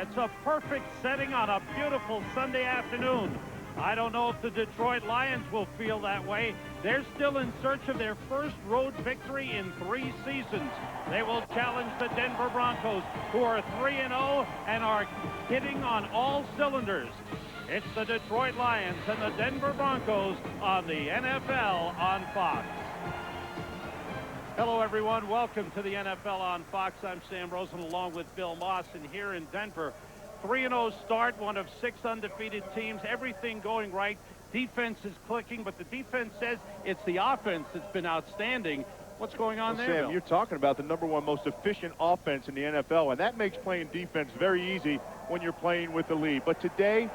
It's a perfect setting on a beautiful Sunday afternoon. I don't know if the Detroit Lions will feel that way. They're still in search of their first road victory in 3 seasons. They will challenge the Denver Broncos, who are 3-0 and are hitting on all cylinders. It's the Detroit Lions and the Denver Broncos on the NFL on Fox. Hello, everyone. Welcome to the NFL on Fox. I'm Sam Rosen along with Bill Moss, and here in Denver, 3-0 start, one of 6 undefeated teams. Everything going right. Defense is clicking, but the defense says it's the offense that's been outstanding. What's going on there, Sam, Bill? you're talking about the #1 most efficient offense in the NFL, and that makes playing defense very easy when you're playing with the lead. But today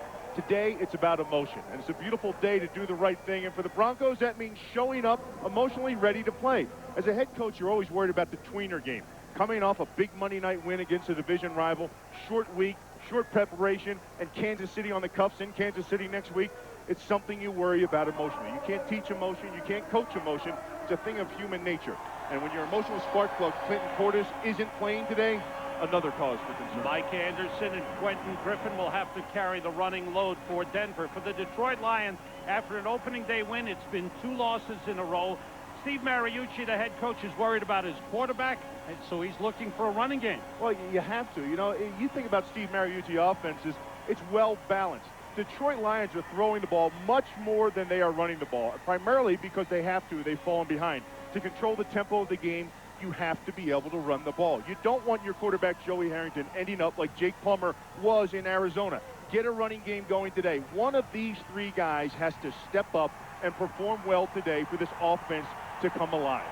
it's about emotion, and it's a beautiful day to do the right thing. And for the Broncos, that means showing up emotionally ready to play. As a head coach, you're always worried about the tweener game. Coming off a big Monday night win against a division rival, short week, short preparation, and Kansas City on the cuffs in Kansas City next week, it's something you worry about emotionally. You can't teach emotion. You can't coach emotion. It's a thing of human nature. And when your emotional spark plug, Clinton Portis, isn't playing today, another cause for concern. Mike Anderson and Quentin Griffin will have to carry the running load for Denver. For the Detroit Lions, after an opening day win, it's been 2 losses in a row. Steve Mariucci, the head coach, is worried about his quarterback, and so he's looking for a running game. Well, you have to. You know, you think about Steve Mariucci offenses, it's well balanced. Detroit Lions are throwing the ball much more than they are running the ball, primarily because they have to. They've fallen behind. To control the tempo of the game, you have to be able to run the ball. You don't want your quarterback, Joey Harrington, ending up like Jake Plummer was in Arizona. Get a running game going today. One of these 3 guys has to step up and perform well today for this offense to come alive.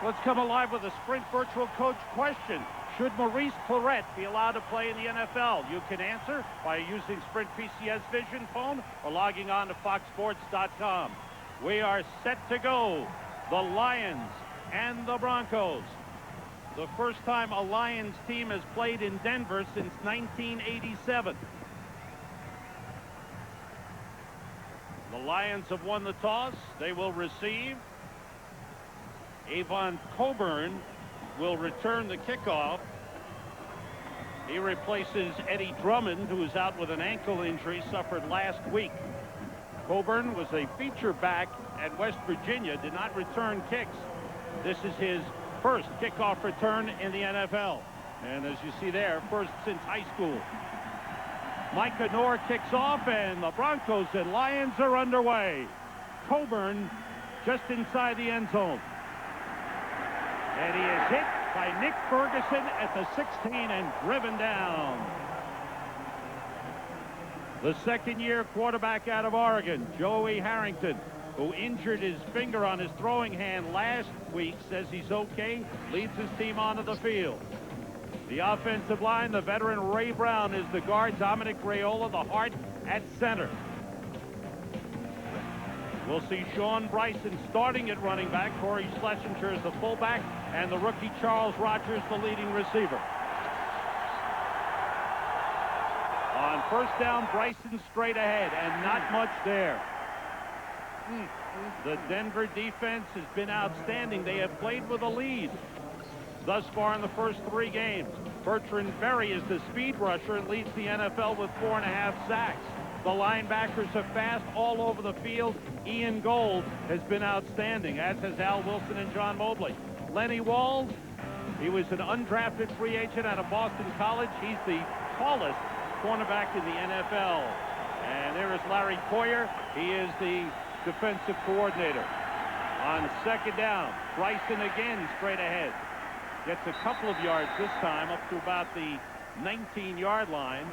Let's come alive with a Sprint Virtual Coach question. Should Maurice Clarett be allowed to play in the NFL? You can answer by using Sprint PCS Vision phone or logging on to foxsports.com. We are set to go. The Lions and the Broncos. The first time a Lions team has played in Denver since 1987. The Lions have won the toss. They will receive. Avon Coburn will return the kickoff. He replaces Eddie Drummond, who is out with an ankle injury suffered last week. Coburn was a feature back at West Virginia, did not return kicks. This is his first kickoff return in the NFL. And as you see there, first since high school. Micah Noor kicks off, and the Broncos and Lions are underway. Coburn just inside the end zone. And he is hit by Nick Ferguson at the 16 and driven down. The second-year quarterback out of Oregon, Joey Harrington, who injured his finger on his throwing hand last week, says he's okay, leads his team onto the field. The offensive line, the veteran Ray Brown is the guard, Dominic Raiola, the heart at center. We'll see Sean Bryson starting at running back, Corey Schlesinger is the fullback, and the rookie Charles Rogers the leading receiver. On first down, Bryson straight ahead, and not much there. The Denver defense has been outstanding. They have played with a lead thus far in the first 3 games. Bertrand Berry is the speed rusher and leads the NFL with 4.5 sacks. The linebackers are fast all over the field. Ian Gold has been outstanding, as has Al Wilson and John Mobley. Lenny Walls, he was an undrafted free agent out of Boston College. He's the tallest cornerback in the NFL. And there is Larry Coyer. He is the defensive coordinator. On second down, Bryson again straight ahead. Gets a couple of yards this time, up to about the 19-yard line.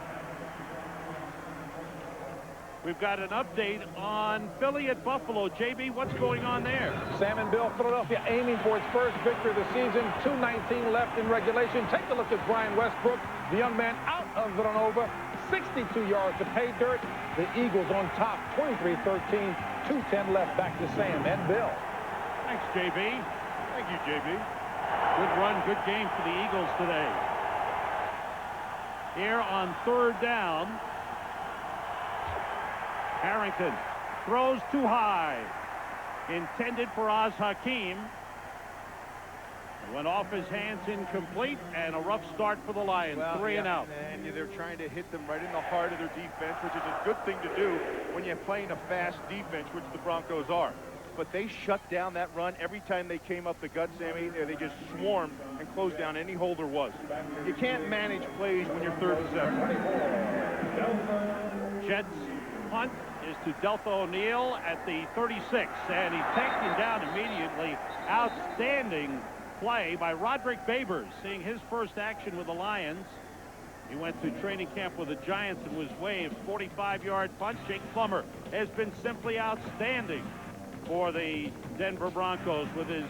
We've got an update on Philly at Buffalo. JB, what's going on there? Sam and Bill, Philadelphia aiming for its first victory of the season. 2:19 left in regulation. Take a look at Brian Westbrook, the young man out of Villanova. 62 yards to pay dirt. The Eagles on top, 23-13. 2:10 left. Back to Sam and Bill. Thanks, JB. Thank you, JB. Good run, good game for the Eagles today. Here on third down, Harrington throws too high. Intended for Oz Hakeem. Went off his hands, incomplete, and a rough start for the Lions. Well, 3 and out. And they're trying to hit them right in the heart of their defense, which is a good thing to do when you're playing a fast defense, which the Broncos are. But they shut down that run every time they came up the gut, Sammy. They just swarmed and closed down any hole there was. You can't manage plays when you're 3rd and 7. Jets punt is to Delta O'Neal at the 36, and he's taken down immediately. Outstanding play by Roderick Babers, seeing his first action with the Lions. He went to training camp with the Giants and was waived. 45-yard punt. Jake Plummer has been simply outstanding for the Denver Broncos with his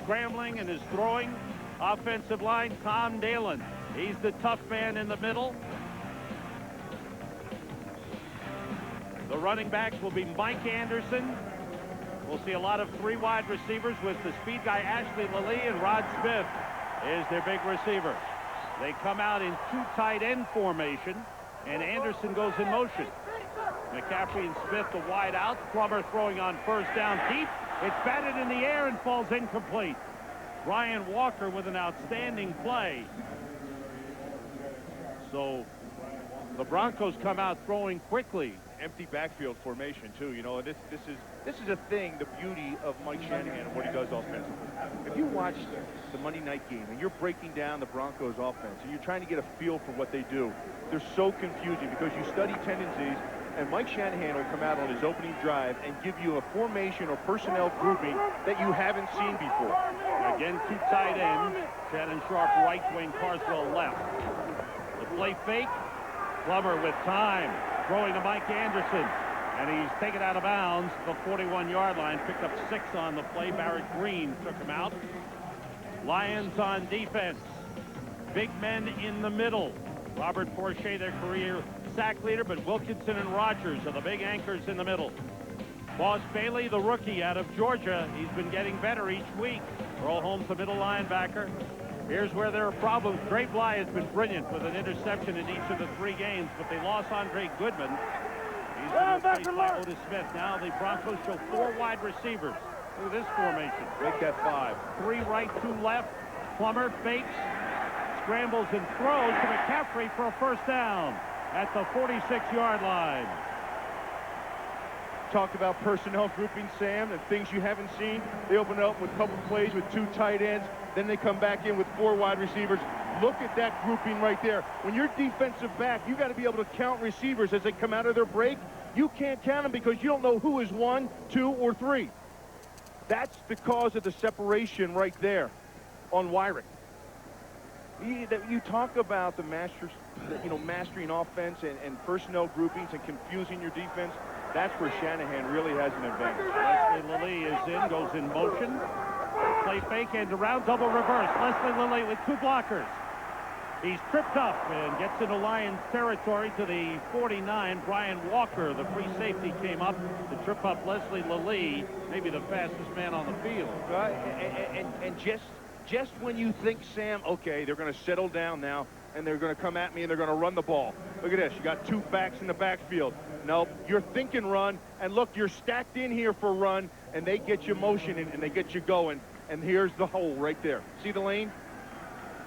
scrambling and his throwing. Offensive line, Tom Dalen. He's the tough man in the middle. The running backs will be Mike Anderson. We'll see a lot of 3 wide receivers with the speed guy Ashley Lilly, and Rod Smith is their big receiver. They come out in 2 tight end formation, and Anderson goes in motion. McCaffrey and Smith the wide out. Plummer throwing on 1st down deep. It's batted in the air and falls incomplete. Brian Walker with an outstanding play. So the Broncos come out throwing quickly. Empty backfield formation too, you know, and this is a thing, the beauty of Mike Shanahan and what he does offensively. If you watch the Monday night game and you're breaking down the Broncos offense and you're trying to get a feel for what they do, they're so confusing because you study tendencies, and Mike Shanahan will come out on his opening drive and give you a formation or personnel grouping that you haven't seen before. Again, 2 tight ends. Shannon Sharp right, Dwayne Carswell left. The play fake. Plummer with time. Throwing to Mike Anderson, and he's taken out of bounds. The 41-yard line, picked up 6 on the play. Barrett Green took him out. Lions on defense. Big men in the middle. Robert Forche, their career sack leader, but Wilkinson and Rogers are the big anchors in the middle. Boss Bailey, the rookie out of Georgia, he's been getting better each week. Earl Holmes, the middle linebacker. Here's where there are problems. Dre Bly has been brilliant with an interception in each of the 3 games, but they lost Andre Goodman. He's been replaced by Otis Smith. Now the Broncos show 4 wide receivers through this formation. Make that 5. 3 right, 2 left. Plummer fakes, scrambles, and throws to McCaffrey for a 1st down at the 46-yard line. Talked about personnel grouping, Sam, and things you haven't seen. They open it up with a couple plays with 2 tight ends. Then they come back in with 4 wide receivers. Look at that grouping right there. When you're defensive back, you got to be able to count receivers as they come out of their break. You can't count them because you don't know who is 1, 2, or 3. That's the cause of the separation right there on wiring. You talk about the mastering offense and personnel groupings and confusing your defense. That's where Shanahan really has an advantage. Leslie Lilly is in, goes in motion. Play fake and around, double reverse. Leslie Lilly with 2 blockers. He's tripped up and gets into Lions territory to the 49. Brian Walker, the free safety, came up to trip up Leslie Lilly, maybe the fastest man on the field. And just when you think, Sam, okay, they're going to settle down now, and they're going to come at me and they're going to run the ball. Look at this. You got 2 backs in the backfield. Nope, you're thinking run, and look, you're stacked in here for run, and they get you motioning and they get you going, and here's the hole right there. See the lane?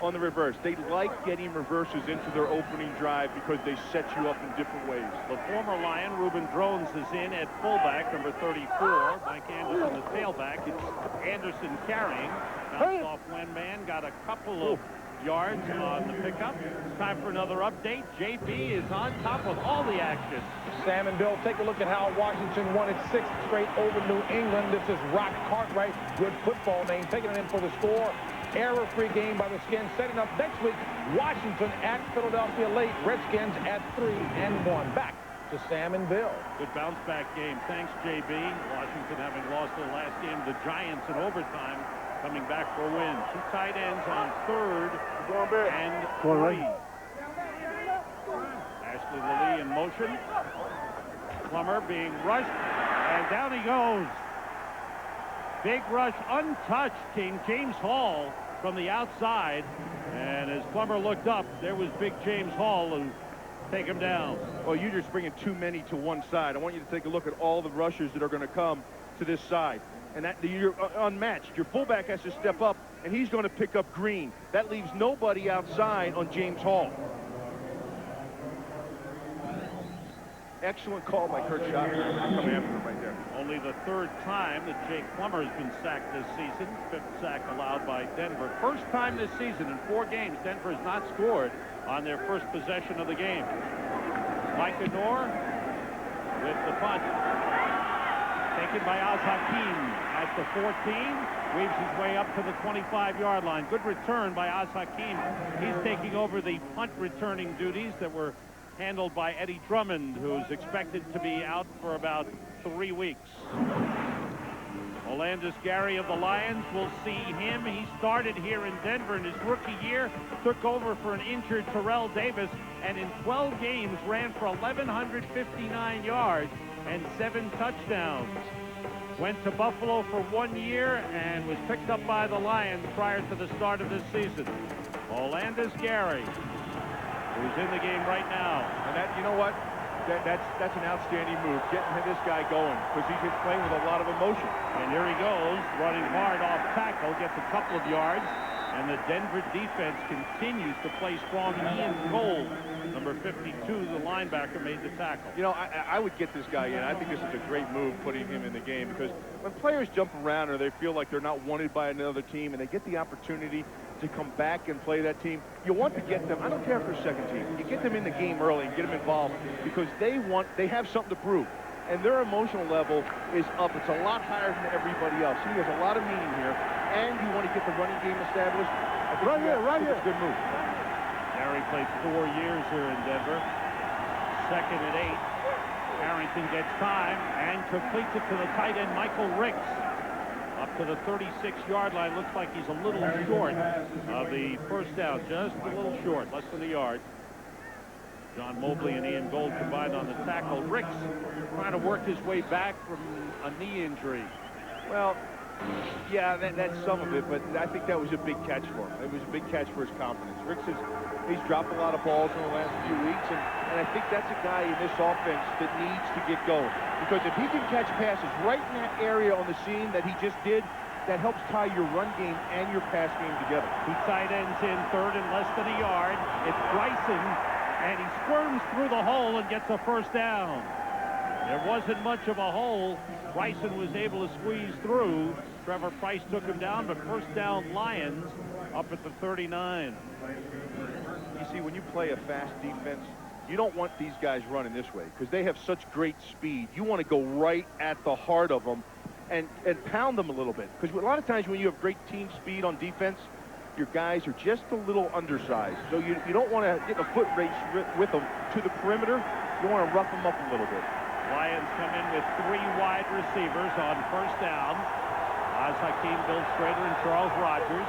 On the reverse. They like getting reverses into their opening drive because they set you up in different ways. The former Lion, Reuben Drones, is in at fullback, number 34. Mike Anderson, the tailback. It's Anderson carrying. Bounced off one man, got a couple of yards on the pickup. It's time for another update. JB is on top of all the action. Sam and Bill, take a look at how Washington won its 6th straight over New England. This is Rock Cartwright, good football name, taking it in for the score. Error-free game by the Skins, setting up next week Washington at Philadelphia late. Redskins at 3-1. Back to Sam and Bill. Good bounce-back game. Thanks, JB. Washington having lost their last game to the Giants in overtime, coming back for a win. 2 tight ends on 3rd and 3. Ashley Lilly in motion. Plummer being rushed, and down he goes. Big rush, untouched, came James Hall from the outside, and as Plummer looked up, there was big James Hall who take him down. Well, you're just bringing too many to one side. I want you to take a look at all the rushers that are going to come to this side. and that you're unmatched. Your fullback has to step up, and he's going to pick up Green. That leaves nobody outside on James Hall. Excellent call by Kurt Schottler coming after him right there. Only the third time that Jake Plummer has been sacked this season. 5th sack allowed by Denver. First time this season in 4 games, Denver has not scored on their first possession of the game. Micah Noor with the punt. Taken by Oz Hakim at the 14. Weaves his way up to the 25-yard line. Good return by Oz Hakim. He's taking over the punt returning duties that were handled by Eddie Drummond, who's expected to be out for about 3 weeks. Olandis Gary of the Lions, we'll see him. He started here in Denver in his rookie year, took over for an injured Terrell Davis, and in 12 games ran for 1,159 yards and 7 touchdowns. Went to Buffalo for 1 year and was picked up by the Lions prior to the start of this season. Olandis Gary, who's in the game right now. And that, you know what? That's an outstanding move, getting this guy going, because he's playing with a lot of emotion. And here he goes, running hard off tackle, gets a couple of yards, and the Denver defense continues to play strong. Ian Cole, number 52, the linebacker, made the tackle. You know, I would get this guy in. I think this is a great move, putting him in the game, because when players jump around or they feel like they're not wanted by another team and they get the opportunity to come back and play that team, you want to get them. I don't care for a second team. You get them in the game early and get them involved, because they have something to prove. And their emotional level is up. It's a lot higher than everybody else. He has a lot of meaning here. And you want to get the running game established. I think right here. It's a good move. Gary played 4 years here in Denver. 2nd and 8. Harrington gets time and completes it to the tight end, Michael Ricks. Up to the 36-yard line. Looks like he's a little short of the first down. Just a little short, less than a yard. John Mobley and Ian Gold combined on the tackle. Ricks trying to work his way back from a knee injury. Well, yeah, that's some of it, but I think that was a big catch for him. It was a big catch for his confidence. Ricks he's dropped a lot of balls in the last few weeks, and I think that's a guy in this offense that needs to get going. Because if he can catch passes right in that area on the seam that he just did, that helps tie your run game and your pass game together. 2 tight ends in, 3rd and less than a yard. It's Bryson, and he squirms through the hole and gets a first down. There wasn't much of a hole. Bryson was able to squeeze through. Trevor Price took him down, but first down Lions up at the 39. You see, when you play a fast defense, you don't want these guys running this way because they have such great speed. You want to go right at the heart of them and pound them a little bit. Because a lot of times when you have great team speed on defense, your guys are just a little undersized. So you don't want to get a foot race with them to the perimeter. You want to rough them up a little bit. Lions come in with 3 wide receivers on first down. Oz Hakim, Bill Strader, and Charles Rogers.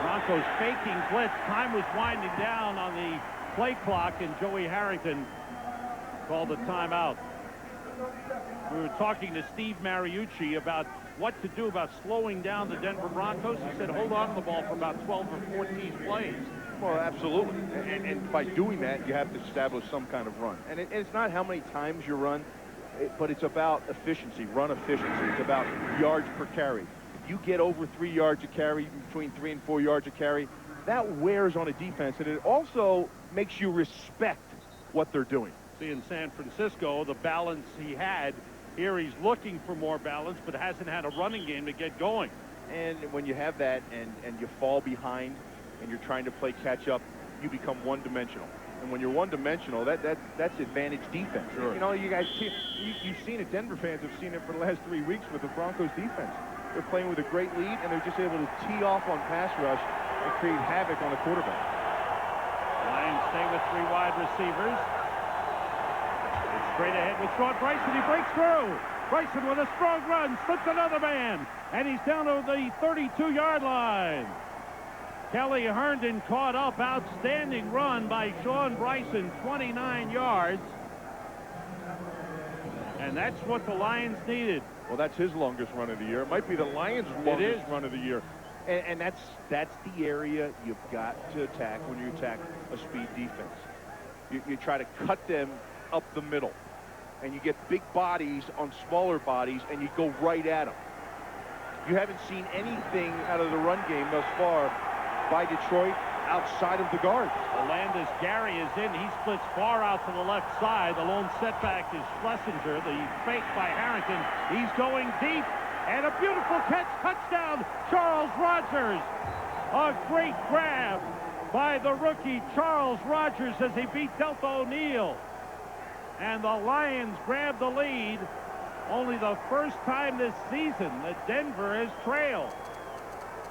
Broncos faking blitz. Time was winding down on the play clock, and Joey Harrington called a timeout. We were talking to Steve Mariucci about what to do about slowing down the Denver Broncos. He said hold on to the ball for about 12 or 14 plays. Well, absolutely. And by doing that, you have to establish some kind of run. And it's not how many times you run, but it's about efficiency, run efficiency. It's about yards per carry. If you get over 3 yards a carry, between 3 and 4 yards a carry, that wears on a defense. And it also makes you respect what they're doing. See, in San Francisco, the balance he had, here he's looking for more balance, but hasn't had a running game to get going. And when you have that and you fall behind, and you're trying to play catch-up, you become one-dimensional. And when you're one-dimensional, that's advantage defense. Sure. You know, you guys, you've seen it. Denver fans have seen it for the last 3 weeks with the Broncos defense. They're playing with a great lead, and they're just able to tee off on pass rush and create havoc on the quarterback. Lions stay with 3 wide receivers. It's straight ahead with Sean Bryson. He breaks through. Bryson with a strong run, slips another man, and he's down to the 32-yard line. Kelly Herndon caught up. Outstanding run by Sean Bryson, 29 yards. And that's what the Lions needed. Well, that's his longest run of the year. It might be the Lions' longest run of the year. And that's the area you've got to attack when you attack a speed defense. You try to cut them up the middle. and you get big bodies on smaller bodies, and you go right at them. You haven't seen anything out of the run game thus far by Detroit outside of the guards. Alandis Gary is in. He splits far out to the left side. The lone setback is Schlesinger. The fake by Harrington. He's going deep. And a beautiful catch. Touchdown, Charles Rogers. A great grab by the rookie Charles Rogers as he beat Delta O'Neal. And the Lions grab the lead. Only the first time this season that Denver has trailed.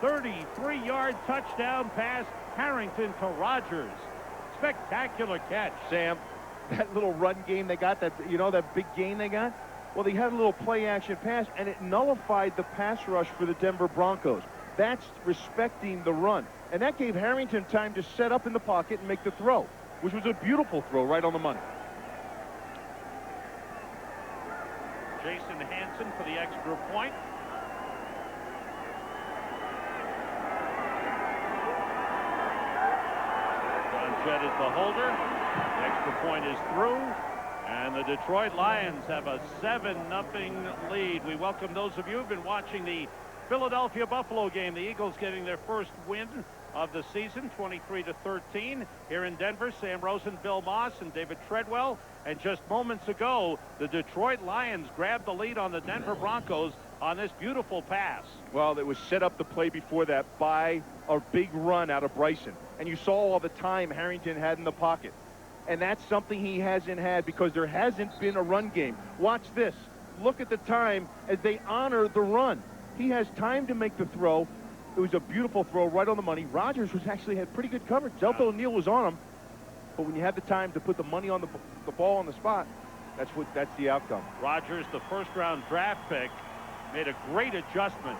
33-yard touchdown pass, Harrington to Rogers. Spectacular catch. Sam, that little run game they got, that big gain they got, well, they had a little play-action pass, and it nullified the pass rush for the Denver Broncos. That's respecting the run. And that gave Harrington time to set up in the pocket and make the throw, which was a beautiful throw right on the money. Jason Hansen for the extra point. John Jett is the holder. The extra point is through. And the Detroit Lions have a 7-0 lead. We welcome those of you who've been watching the Philadelphia-Buffalo game. The Eagles getting their first win of the season, 23-13 here in Denver. Sam Rosen, Bill Moss, and David Treadwell. And just moments ago, the Detroit Lions grabbed the lead on the Denver Broncos on this beautiful pass. Well, it was set up the play before that by a big run out of Bryson. And you saw all the time Harrington had in the pocket. And that's something he hasn't had because there hasn't been a run game. Watch this. Look at the time as they honor the run. He has time to make the throw. It was a beautiful throw right on the money. Rogers actually had pretty good coverage. Delta O'Neal was on him. But when you have the time to put the money on the ball on the spot, that's the outcome. Rogers, the first-round draft pick, made a great adjustment.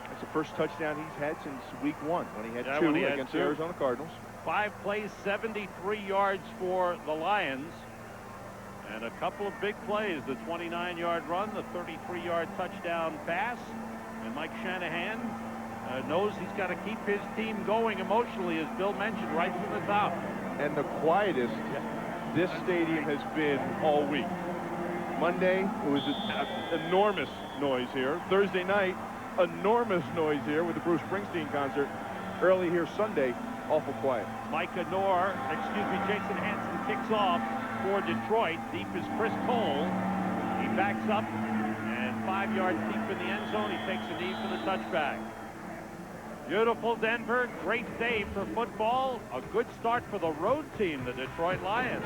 That's the first touchdown he's had since week 1 when he had two against the Arizona Cardinals. 5 plays, 73 yards for the Lions. And a couple of big plays, the 29-yard run, the 33-yard touchdown pass. And Mike Shanahan knows he's got to keep his team going emotionally, as Bill mentioned, right from the top. And the quietest this stadium has been all week. Monday, it was an enormous noise here. Thursday night, enormous noise here with the Bruce Springsteen concert. Early here Sunday, awful quiet. Jason Hansen kicks off for Detroit. Deep is Chris Cole. He backs up, and 5 yards deep in the end zone. He takes a knee for the touchback. Beautiful Denver. Great day for football. A good start for the road team, the Detroit Lions.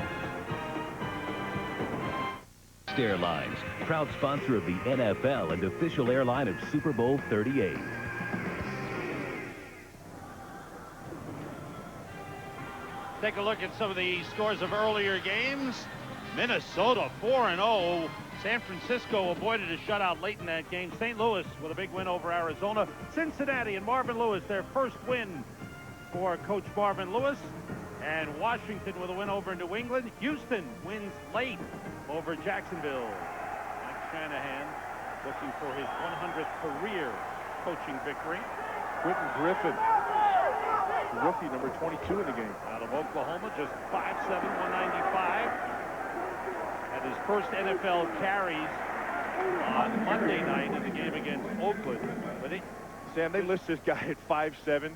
Airlines, proud sponsor of the NFL and official airline of Super Bowl 38. Take a look at some of the scores of earlier games. Minnesota 4-0. San Francisco avoided a shutout late in that game. St. Louis with a big win over Arizona. Cincinnati and Marvin Lewis, their first win for Coach Marvin Lewis. And Washington with a win over New England. Houston wins late over Jacksonville. Mike Shanahan looking for his 100th career coaching victory. Quentin Griffin, rookie number 22 in the game. Out of Oklahoma, just 5'7", 195. Had his first NFL carries on Monday night in the game against Oakland. Sam, they list this guy at 5'7",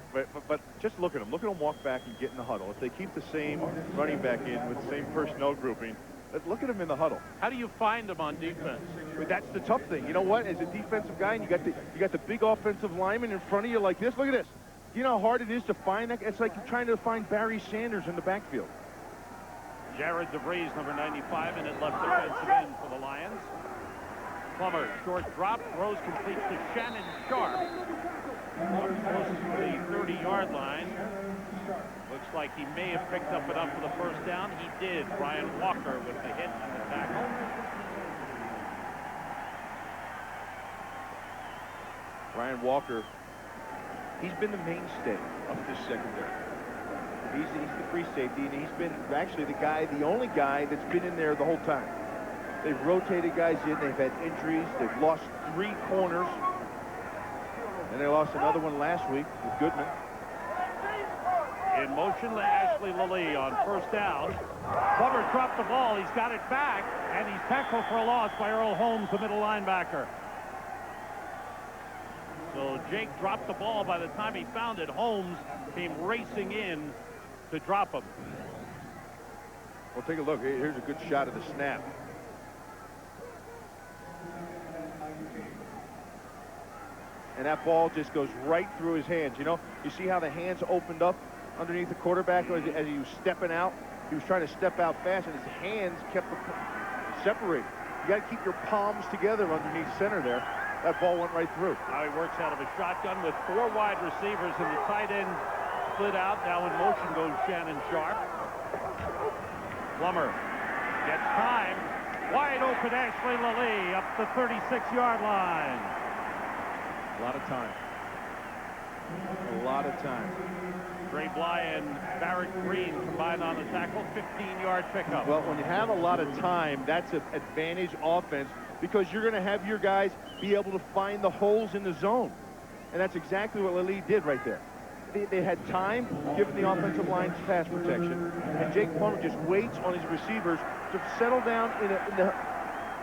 but just look at him. Look at him walk back and get in the huddle. If they keep the same running back in with the same personnel grouping, look at him in the huddle. How do you find him on defense? That's the tough thing. You know what? As a defensive guy, and you got the big offensive lineman in front of you like this. Look at this. You know how hard it is to find that? It's like trying to find Barry Sanders in the backfield. Jared DeVries, number 95, and it left defensive end for the Lions. Plummer, short drop, throws complete to Shannon Sharp. Close to the 30-yard line. Looks like he may have picked up enough for the first down. He did. Brian Walker with the hit and the tackle. Brian Walker, he's been the mainstay of this secondary. He's the free safety, and he's been actually the only guy that's been in there the whole time. They've rotated guys in. They've had injuries. They've lost 3 corners. And they lost another one last week with Goodman. In motion, Ashley Lilly on first down. Plummer dropped the ball. He's got it back, and he's tackled for a loss by Earl Holmes, the middle linebacker. So Jake dropped the ball. By the time he found it, Holmes came racing in to drop him. Well, take a look. Here's a good shot of the snap. And that ball just goes right through his hands. You know, you see how the hands opened up underneath the quarterback as he was stepping out? He was trying to step out fast, and his hands kept separated. You got to keep your palms together underneath center there. That ball went right through. Now he works out of a shotgun with 4 wide receivers, and the tight end split out. Now in motion goes Shannon Sharp. Plummer gets time. Wide open Ashley Lilly up the 36-yard line. A lot of time. A lot of time. Trey Bly and Barrett Green combined on the tackle. 15-yard pickup. Well, when you have a lot of time, that's an advantage offense because you're going to have your guys be able to find the holes in the zone. And that's exactly what Lilly did right there. They had time, given the offensive line's pass protection, and Jake Plummer just waits on his receivers to settle down in the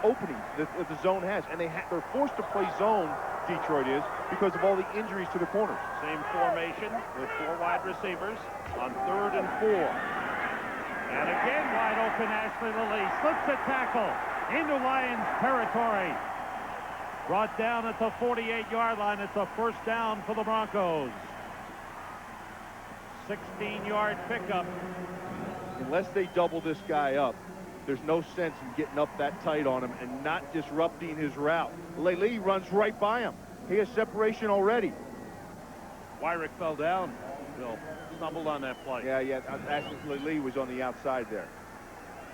openings that the zone has. And they're forced to play zone, Detroit is, because of all the injuries to the corners. Same formation with 4 wide receivers on 3rd and 4. And again, wide open Ashley Lilly slips a tackle into Lions territory. Brought down at the 48-yard line. It's a first down for the Broncos. 16-yard pickup. Unless they double this guy up, there's no sense in getting up that tight on him and not disrupting his route. Lilly runs right by him. He has separation already. Wyrick fell down. Bill stumbled on that play. Yeah. Lilly was on the outside there.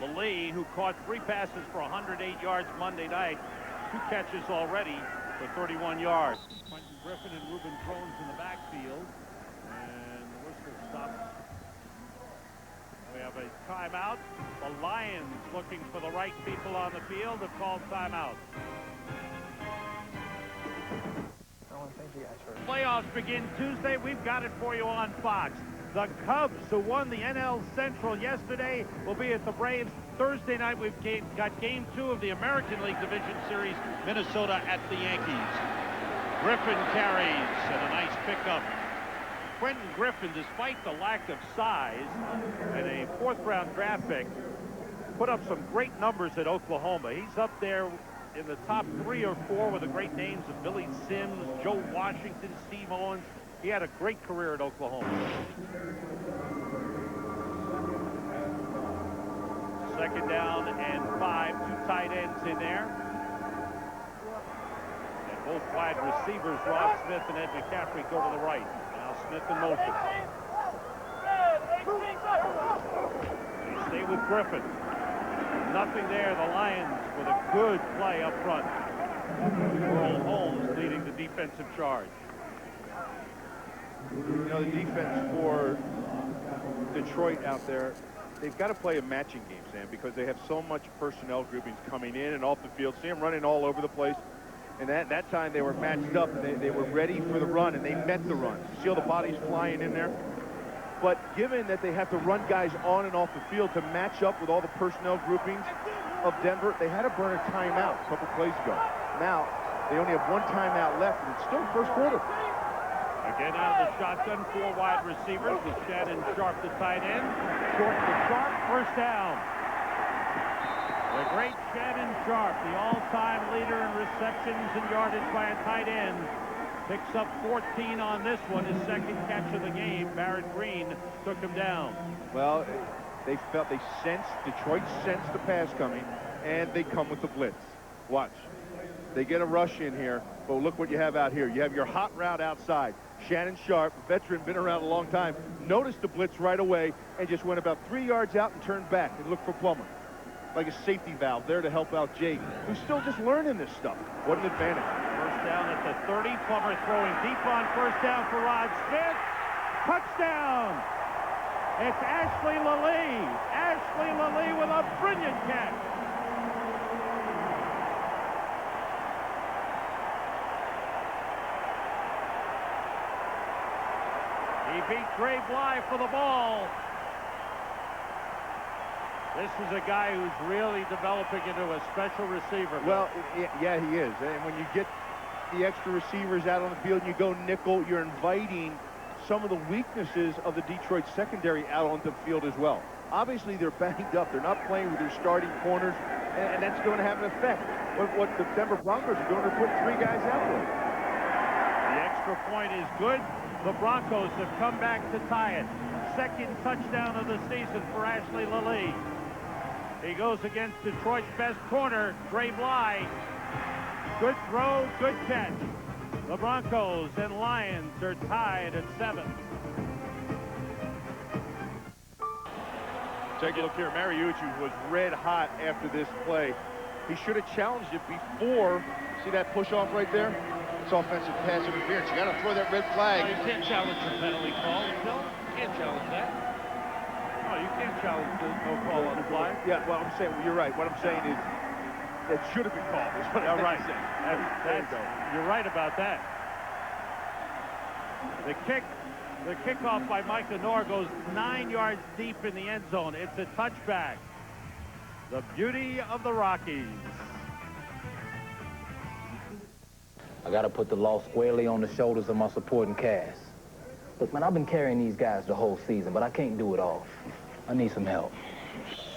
Lilly, who caught 3 passes for 108 yards Monday night, 2 catches already for 31 yards. Quentin Griffin and Reuben Drones in the backfield. And the whistle stops. We have a timeout. The Lions, looking for the right people on the field, have called timeout. Thank you guys for Playoffs begin Tuesday. We've got it for you on Fox. The Cubs, who won the NL Central yesterday, will be at the Braves. Thursday night, we've got Game 2 of the American League Division Series, Minnesota at the Yankees. Griffin carries, and a nice pickup. Quentin Griffin, despite the lack of size and a 4th-round draft pick, put up some great numbers at Oklahoma. He's up there in the top 3 or 4 with the great names of Billy Sims, Joe Washington, Steve Owens. He had a great career at Oklahoma. 2nd down and 5, 2 tight ends in there. And both wide receivers, Rob Smith and Ed McCaffrey, go to the right. Now Smith in motion. They stay with Griffin. Nothing there. The Lions with a good play up front. Earl Holmes leading the defensive charge. You know, the defense for Detroit out there, they've got to play a matching game, Sam, because they have so much personnel groupings coming in and off the field. See them running all over the place. And that time they were matched up. They were ready for the run, and they met the run. See all the bodies flying in there? But given that they have to run guys on and off the field to match up with all the personnel groupings of Denver, they had to burn a timeout a couple plays ago. Now, they only have 1 timeout left, and it's still first quarter. Again out of the shotgun, 4 wide receivers with Shannon Sharp, the tight end. Short to Sharp, first down. The great Shannon Sharp, the all-time leader in receptions and yardage by a tight end, picks up 14 on this one, his 2nd catch of the game. Barrett Green took him down. Well, Detroit sensed the pass coming, and they come with the blitz. Watch. They get a rush in here, but look what you have out here. You have your hot route outside. Shannon Sharp, veteran, been around a long time, noticed the blitz right away and just went about 3 yards out and turned back and looked for Plummer. Like a safety valve there to help out Jake, who's still just learning this stuff. What an advantage. First down at the 30. Plummer throwing deep on first down for Rod Smith. Touchdown! It's Ashley Lilly. Ashley Lilly with a brilliant catch. He He beat Dre Bly for the ball. This is a guy who's really developing into a special receiver. Well, yeah, he is. And when you get the extra receivers out on the field and you go nickel, you're inviting some of the weaknesses of the Detroit secondary out onto the field as well. Obviously, they're banged up. They're not playing with their starting corners, and that's going to have an effect. What the Denver Broncos are doing, they're putting 3 guys out there. The extra point is good. The Broncos have come back to tie it. Second touchdown of the season for Ashley Lilly. He goes against Detroit's best corner, Dre Bly. Good throw, good catch. The Broncos and Lions are tied at 7. Take a look here. Mariucci was red hot after this play. He should have challenged it before. See that push off right there? It's offensive pass interference. You got to throw that red flag. No, you can't challenge the penalty call. No, you can't challenge that. No, you can't challenge the no call on the flag. Yeah, well, I'm saying, well, you're right. What I'm saying is that should have been called. Is what I'm right. saying. You're right about that. The kickoff by Micah Noor goes 9 yards deep in the end zone. It's a touchback. The beauty of the Rockies. I got to put the loss squarely on the shoulders of my supporting cast. Look, man, I've been carrying these guys the whole season, but I can't do it all. I need some help.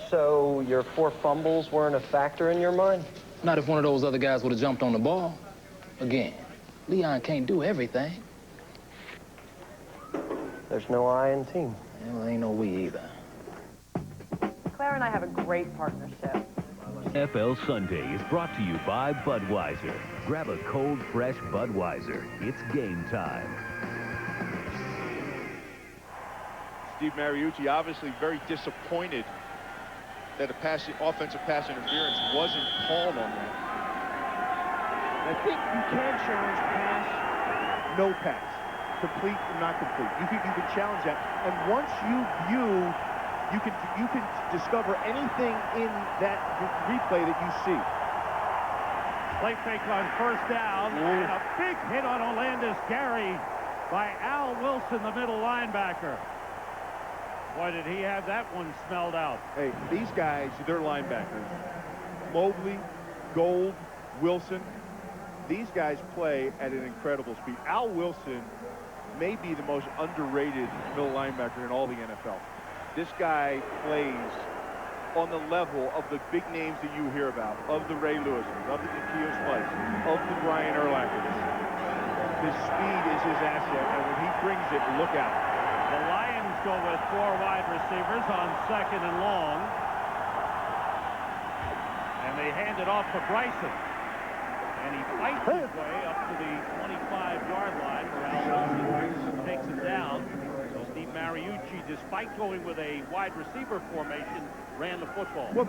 So your 4 fumbles weren't a factor in your mind? Not if one of those other guys would have jumped on the ball. Again, Leon can't do everything. There's no I in team. Well, ain't no we either. Claire and I have a great partnership. NFL Sunday is brought to you by Budweiser. Grab a cold, fresh Budweiser. It's game time. Steve Mariucci obviously very disappointed that offensive pass interference wasn't called on that. I think you can challenge pass, no pass, complete or not complete. You can challenge that, and once you can discover anything in that replay that you see. Play fake on first down, and a big hit on Olandis Gary by Al Wilson, the middle linebacker. Boy, did he have that one smelled out. Hey, these guys, they're linebackers. Mobley, Gold, Wilson, these guys play at an incredible speed. Al Wilson may be the most underrated middle linebacker in all the NFL. This guy plays on the level of the big names that you hear about, of the Ray Lewis's, of the Nikhil Slice, of the Brian Urlachers. His speed is his asset, and when he brings it, look out. The Lions go with 4 wide receivers on 2nd and long. And they hand it off to Bryson. And he fights his way up to the 25-yard line where Al Wilson takes it down. So Steve Mariucci, despite going with a wide receiver formation, ran the football. Well,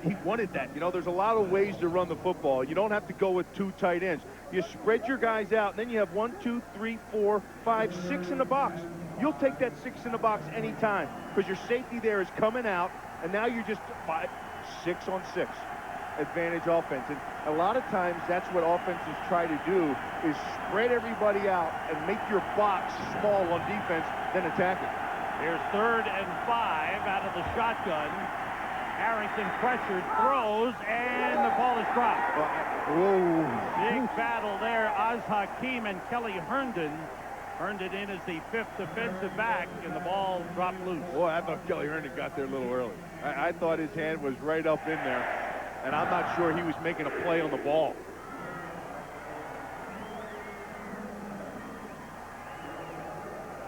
he wanted that. You know, there's a lot of ways to run the football. You don't have to go with 2 tight ends. You spread your guys out, and then you have 1, 2, 3, 4, 5, 6 in the box. You'll take that 6 in the box anytime because your safety there is coming out, and now you're just 6 on 6 advantage offense. And a lot of times that's what offenses try to do is spread everybody out and make your box small on defense, then attack it. Here's 3rd and 5 out of the shotgun. Harrington pressured, throws, and the ball is dropped. Big battle there. Oz Hakeem and Kelly Herndon. Herndon in as the 5th defensive back, and the ball dropped loose. Boy, I thought Kelly Herndon got there a little early. I thought his hand was right up in there, and I'm not sure he was making a play on the ball.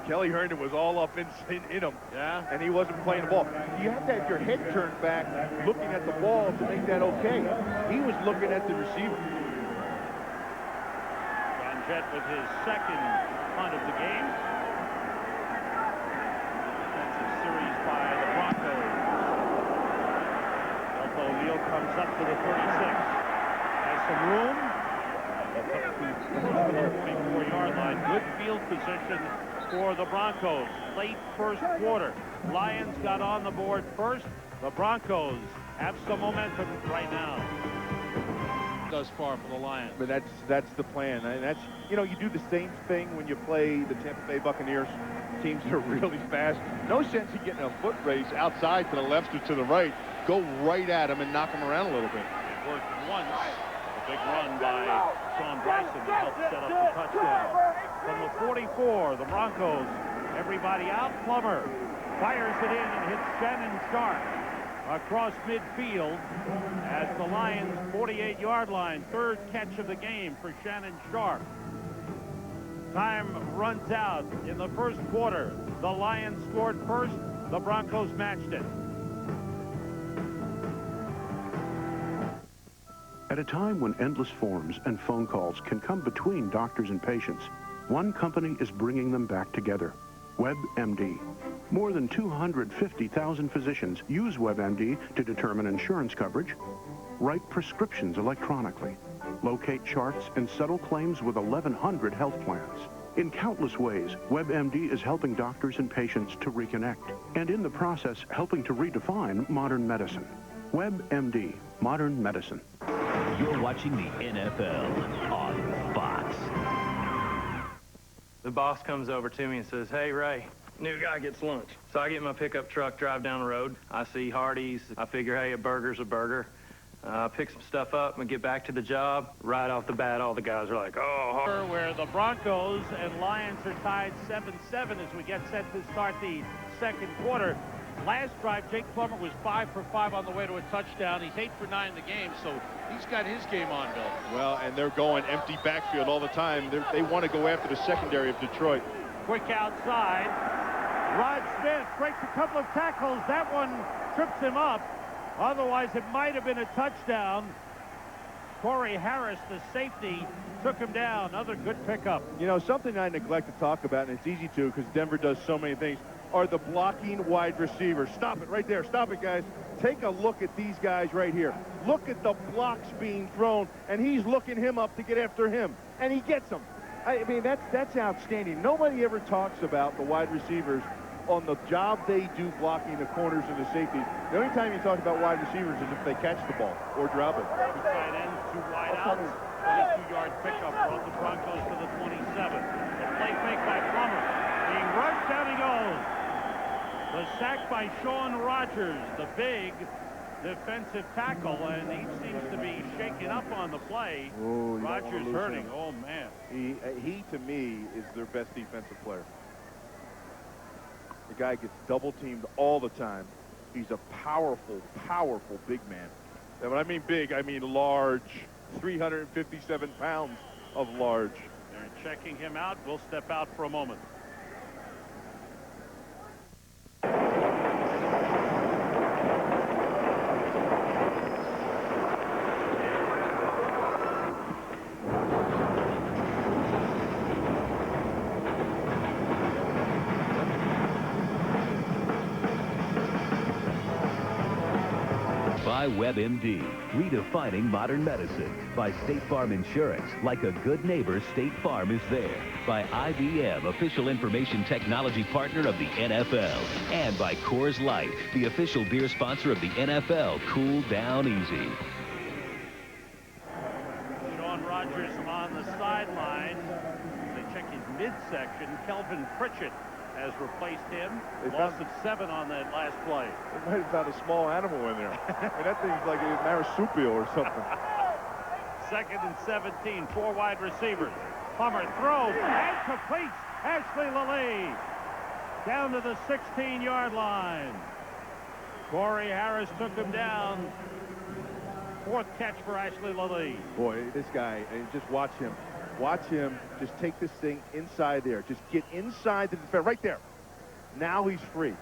Kelly Herndon was all up in him, and he wasn't playing the ball. You have to have your head turned back looking at the ball to make that okay. He was looking at the receiver. John Jett with his 2nd punt of the game. Defensive series by the Broncos. Delta O'Neal comes up to the 36. Has some room. Gets up to the 44-yard line. Good field position for the Broncos. Late first quarter. Lions got on the board first. The Broncos have some momentum right now. thus far for the Lions. But that's the plan. And that's, you know, you do the same thing when you play the Tampa Bay Buccaneers. Teams that are really fast. No sense in getting a foot race outside to the left or to the right. Go right at them and knock them around a little bit. It worked once. A big run by Sean Bryson to help set up the touchdown. From the 44, the Broncos, everybody out. Plummer fires it in and hits Shannon Sharp across midfield at the Lions' 48-yard line. Third catch of the game for Shannon Sharp. Time runs out in the first quarter. The Lions scored first. The Broncos matched it. At a time when endless forms and phone calls can come between doctors and patients, one company is bringing them back together. WebMD. More than 250,000 physicians use WebMD to determine insurance coverage, write prescriptions electronically, locate charts and settle claims with 1,100 health plans. In countless ways, WebMD is helping doctors and patients to reconnect, and in the process, helping to redefine modern medicine. WebMD, modern medicine. You're watching the NFL on Fox. The boss comes over to me and says, "Hey, Ray, new guy gets lunch." So I get in my pickup truck, drive down the road. I see Hardee's. I figure, hey, a burger's a burger. Pick some stuff up and get back to the job. Right off the bat, all the guys are like, oh. Where the Broncos and Lions are tied 7-7 as we get set to start the second quarter. Last drive, Jake Plummer was 5 for 5 on the way to a touchdown. He's 8 for 9 in the game, so he's got his game on, Bill. Well, and they're going empty backfield all the time. They want to go after the secondary of Detroit. Quick outside. Rod Smith breaks a couple of tackles. That one trips him up. Otherwise, it might have been a touchdown. Corey Harris, the safety, took him down. Another good pickup. You know, something I neglect to talk about, and it's easy to because Denver does so many things, are the blocking wide receivers. Stop it right there. Stop it, guys. Take a look at these guys right here. Look at the blocks being thrown, and he's looking him up to get after him, and he gets them. I mean, that's outstanding. Nobody ever talks about the wide receivers on the job they do blocking the corners and the safeties. The only time you talk about wide receivers is if they catch the ball or drop it. Two tight ends, 2 wide outs. 22-yard pickup brought the Broncos to the 27. The play fake by Plummer. Being rushed, down he goes. The sack by Sean Rogers, the big defensive tackle, and he seems to be shaken up on the play. Ooh, Rogers hurting. Oh, man. He, to me, is their best defensive player. The guy gets double-teamed all the time. He's a powerful, powerful big man. And when I mean big, I mean large. 357 pounds of large. They're checking him out. We'll step out for a moment. By WebMD, redefining modern medicine. By State Farm Insurance, like a good neighbor, State Farm is there. By IBM, official information technology partner of the NFL. And by Coors Light, the official beer sponsor of the NFL. Cool down easy. Sean Rogers on the sideline. They check his midsection. Kelvin Pritchett has replaced him. Loss of 7 on that last play. They might have found a small animal in there. I mean, that thing's like a marsupial or something. 2nd and 17, 4 wide receivers. Plummer throws and completes. Ashley Lilly down to the 16-yard line. Corey Harris took him down. 4th catch for Ashley Lilly. Boy, this guy, just watch him. Watch him just take this thing inside there. Just get inside the defense. Right there. Now he's free.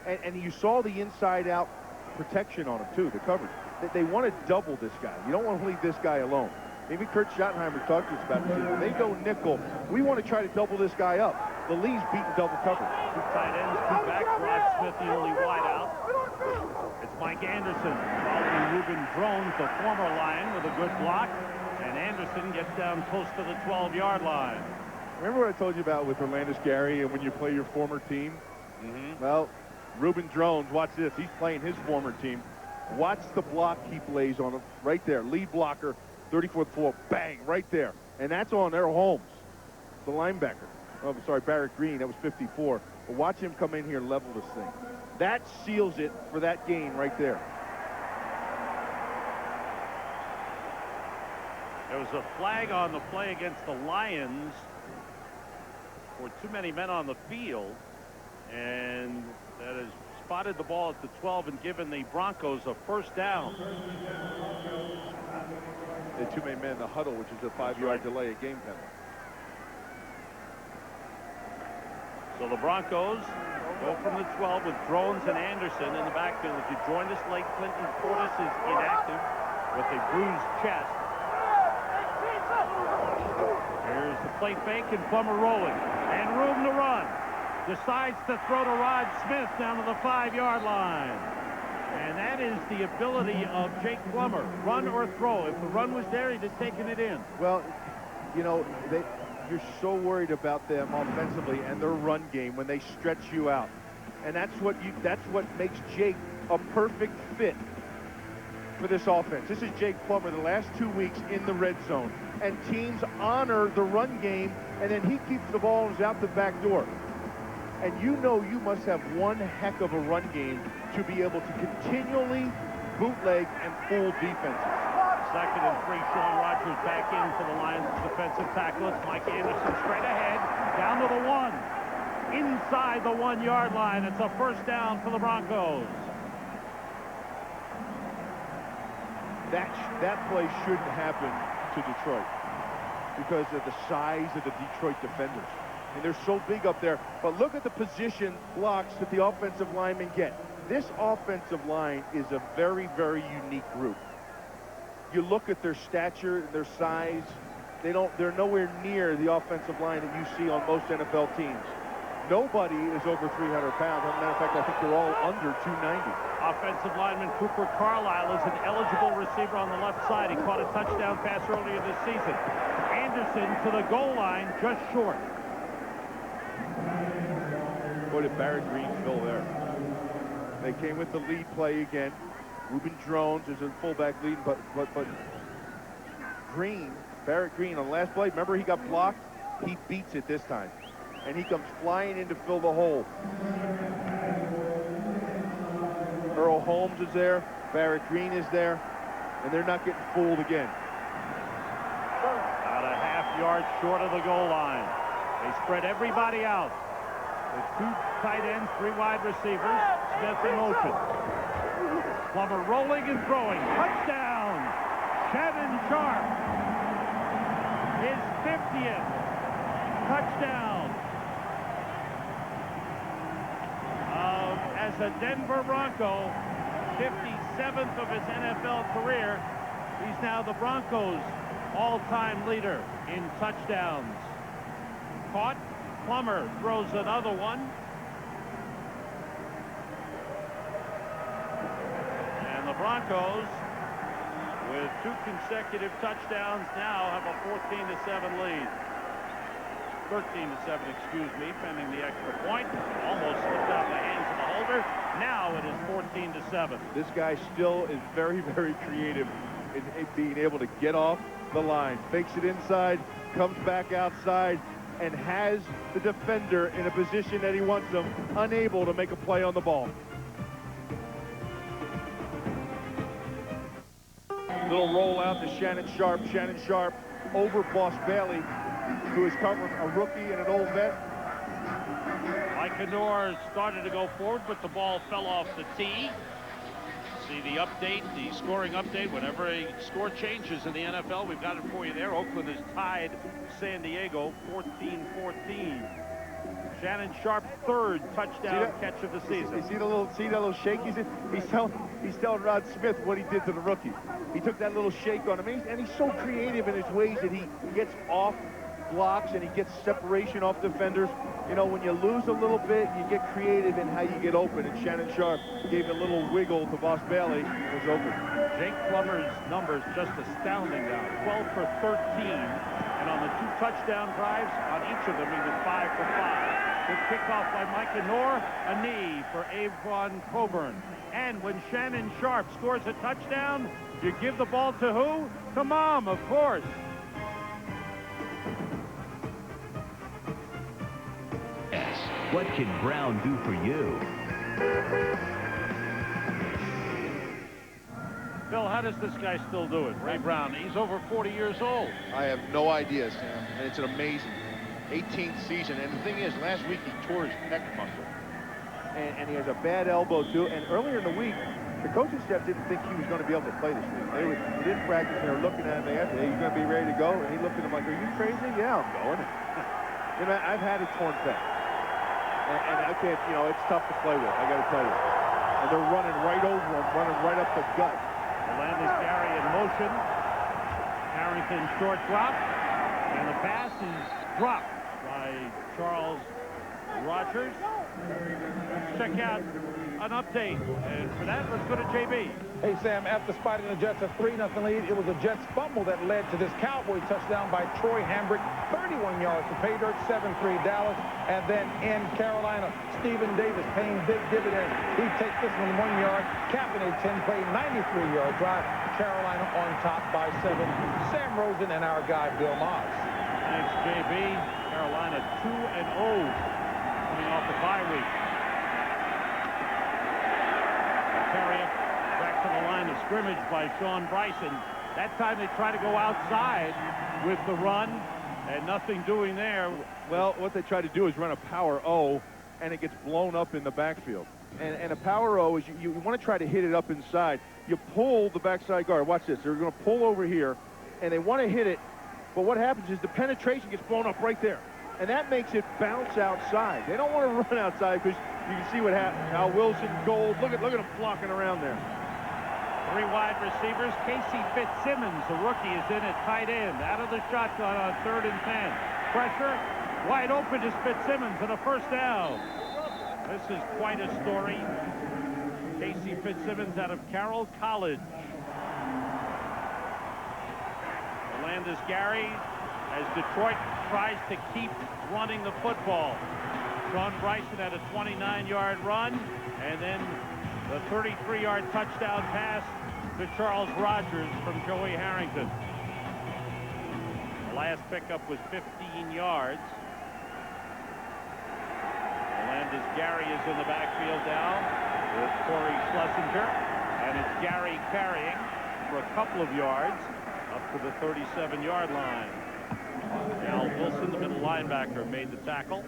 And you saw the inside-out protection on him, too, the coverage. They want to double this guy. You don't want to leave this guy alone. Maybe Kurt Schottenheimer talked to us about this. When they go nickel, we want to try to double this guy up. The league's beating double coverage. 2 tight ends, 2 backs. Rod Smith, the only wide out. It's Mike Anderson following Ruben Drones, the former Lion, with a good block. And Anderson gets down close to the 12-yard line. Remember what I told you about with Orlando Scary and when you play your former team? Well, Ruben Drones, watch this. He's playing his former team. Watch the block he plays on him right there. Lead blocker 34-4, bang, right there. And that's on their Holmes, the linebacker. Oh, I'm sorry, Barrett Green, that was 54. But watch him come in here and level this thing. That seals it for that gain right there. There was a flag on the play against the Lions for too many men on the field, and that has spotted the ball at the 12 and given the Broncos a first down. The too many men in the huddle, which is a 5-yard delay, a game penalty. So the Broncos go from the 12 with Drones and Anderson in the backfield. If you joined us late, Clinton Portis is inactive with a bruised chest. Here's the play fake and Plummer rolling. And room to run. Decides to throw to Rod Smith down to the 5-yard line. And that is the ability of Jake Plummer. Run or throw. If the run was there, he'd have taken it in. Well, you know, you're so worried about them offensively and their run game when they stretch you out. And that's what makes Jake a perfect fit for this offense. This is Jake Plummer the last 2 weeks in the red zone. And teams honor the run game, and then he keeps the ball and is out the back door. And you know you must have one heck of a run game to be able to continually bootleg and fool defenses. 2nd and 3, Sean Rogers back in for the Lions defensive tackle. It's Mike Anderson straight ahead, down to the 1. Inside the 1-yard line. It's a first down for the Broncos. That play shouldn't happen to Detroit because of the size of the Detroit defenders. And they're so big up there. But look at the position blocks that the offensive linemen get. This offensive line is a very, very unique group. You look at their stature, their size, they're nowhere near the offensive line that you see on most NFL teams. Nobody is over 300 pounds. As a matter of fact, I think they're all under 290. Offensive lineman Cooper Carlisle is an eligible receiver on the left side. He caught a touchdown pass earlier this season. Anderson to the goal line, just short. Boy, did Barrett Green fill there. They came with the lead play again. Reuben Drones is a fullback lead, but Barrett Green on the last play, remember he got blocked? He beats it this time. And he comes flying in to fill the hole. Earl Holmes is there. Barrett Green is there. And they're not getting fooled again. About a half-yard short of the goal line. They spread everybody out. With 2 tight ends, 3 wide receivers. Smith in motion. Plummer rolling and throwing. Touchdown! Shannon Sharp. His 50th touchdown. As a Denver Bronco, 57th of his NFL career, he's now the Broncos' all-time leader in touchdowns. Caught, Plummer throws another one. And the Broncos, with 2 consecutive touchdowns, now have a 14-7 lead. 13-7, excuse me, pending the extra point. Almost slipped out of the hands of the holder. Now it is 14-7. This guy still is very, very creative in being able to get off the line. Fakes it inside, comes back outside, and has the defender in a position that he wants them, unable to make a play on the ball. Little roll out to Shannon Sharp. Shannon Sharp over Boss Bailey, who is covering a rookie and an old vet. Mike Kador started to go forward, but the ball fell off the tee. See the update, the scoring update. Whenever a score changes in the NFL, we've got it for you there. Oakland has tied San Diego 14-14. Shannon Sharp, 3rd touchdown catch of the season. You see that little shake he's in? He's telling Rod Smith what he did to the rookie. He took that little shake on him, and he's so creative in his ways that he gets off blocks and he gets separation off defenders. You know, when you lose a little bit, you get creative in how you get open, and Shannon Sharp gave a little wiggle to Boss Bailey and was open. Jake Plummer's numbers just astounding now. 12 for 13, and on the 2 touchdown drives, on each of them he was 5 for 5. Good kickoff by Micah Noor. A knee for Avon Coburn. And when Shannon Sharp scores a touchdown, you give the ball to who? To Mom, of course. Yes. What can Brown do for you? Phil, how does this guy still do it? Ray Brown, he's over 40 years old. I have no idea, Sam, and it's an amazing 18th season. And the thing is, last week he tore his pec muscle. And he has a bad elbow, too. And earlier in the week, the coaching staff didn't think he was going to be able to play this week. He didn't practice. They were looking at him. They asked him, hey, you going to be ready to go? And he looked at him like, are you crazy? Yeah, I'm going. You know, I've had a torn pec. And I can't, you know, it's tough to play with, I got to tell you. And they're running right over him, running right up the gut. Landis Gary in motion. Harrington short drop. And the pass is dropped by Charles Rogers. Let's check out an update. And for that, let's go to JB. Hey, Sam, after spotting the Jets a 3-0 lead, it was a Jets fumble that led to this Cowboy touchdown by Troy Hambrick. 31 yards to pay dirt, 7-3 Dallas. And then in Carolina, Stephen Davis paying big dividends. He takes this one 1 yard, capping a 10-play, 93-yard drive. Carolina on top by 7. Sam Rosen and our guy, Bill Moss. Thanks, JB. Carolina 2-0 coming off the bye week. Carrier back to the line of scrimmage by Sean Bryson. That time they try to go outside with the run, and nothing doing there. Well, what they try to do is run a power O, and it gets blown up in the backfield. And a power O is you want to try to hit it up inside. You pull the backside guard. Watch this. They're going to pull over here, and they want to hit it. But what happens is the penetration gets blown up right there. And that makes it bounce outside. They don't want to run outside because you can see what happens. Al Wilson, Gold. Look at them flocking around there. 3 wide receivers. Casey Fitzsimmons, the rookie, is in at tight end. Out of the shotgun on 3rd and 10. Pressure. Wide open is Fitzsimmons and a first down. This is quite a story. Casey Fitzsimmons out of Carroll College. Landis Gary as Detroit tries to keep running the football. Sean Bryson had a 29-yard run, and then the 33-yard touchdown pass to Charles Rogers from Joey Harrington. The last pickup was 15 yards. Landis Gary is in the backfield now with Corey Schlesinger, and it's Gary carrying for a couple of yards up to the 37-yard line. Al Wilson, the middle linebacker, made the tackle.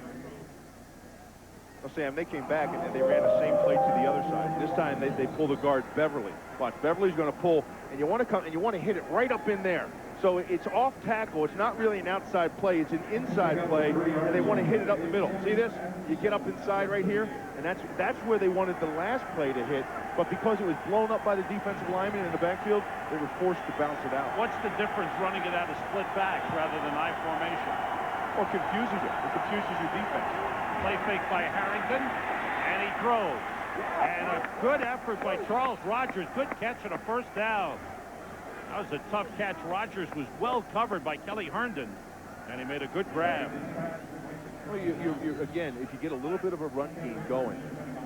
Well, Sam, they came back and they ran the same play to the other side. This time they pull the guard Beverly. Watch, Beverly's going to pull, and you want to come and you want to hit it right up in there. So it's off tackle. It's not really an outside play. It's an inside play, and they want to hit it up the middle. See this? You get up inside right here, and that's where they wanted the last play to hit. But because it was blown up by the defensive lineman in the backfield, they were forced to bounce it out. What's the difference running it out of split backs rather than I formation? Well, it confuses you. It confuses your defense. Play fake by Harrington, and he throws. And a good effort by Charles Rogers. Good catch and a first down. That was a tough catch. Rogers was well covered by Kelly Herndon, and he made a good grab. Well, again, if you get a little bit of a run game going,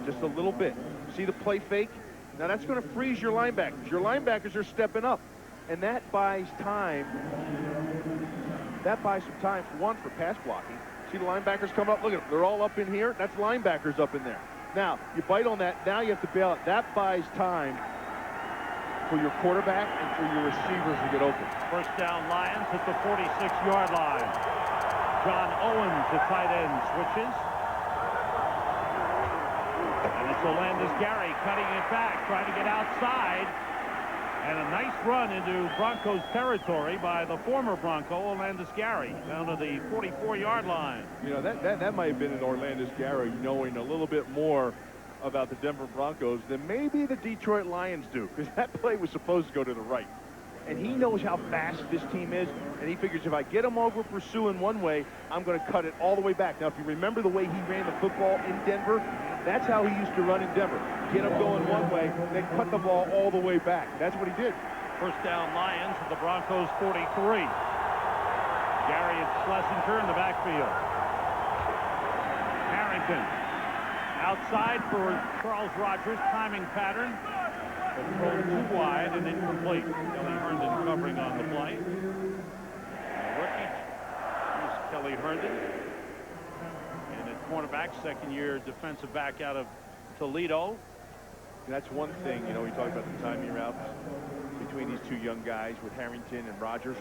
just a little bit. See the play fake? Now that's going to freeze your linebackers. Your linebackers are stepping up, and that buys time. That buys some time, for one, for pass blocking. See the linebackers come up? Look at them. They're all up in here. That's linebackers up in there. Now, you bite on that. Now you have to bail out. That buys time for your quarterback and for your receivers to get open. First down, Lions at the 46-yard line. John Owens, the tight end, switches. And it's Landis Gary cutting it back, trying to get outside. And a nice run into Broncos territory by the former Bronco, Landis Gary, down to the 44-yard line. You know, that might have been an Landis Gary knowing a little bit more about the Denver Broncos than maybe the Detroit Lions do, because that play was supposed to go to the right. And he knows how fast this team is, and he figures if I get him over pursuing one way, I'm going to cut it all the way back. Now, if you remember the way he ran the football in Denver, that's how he used to run in Denver. Get him going one way, then cut the ball all the way back. That's what he did. First down, Lions at the Broncos 43. Gary and Schlesinger in the backfield. Harrington. Outside for Charles Rogers, timing pattern. But thrown too wide and incomplete. Kelly Herndon covering on the play. Rookie. Here's Kelly Herndon. And at cornerback, second-year defensive back out of Toledo. That's one thing, you know, we talked about the timing routes between these two young guys with Harrington and Rogers.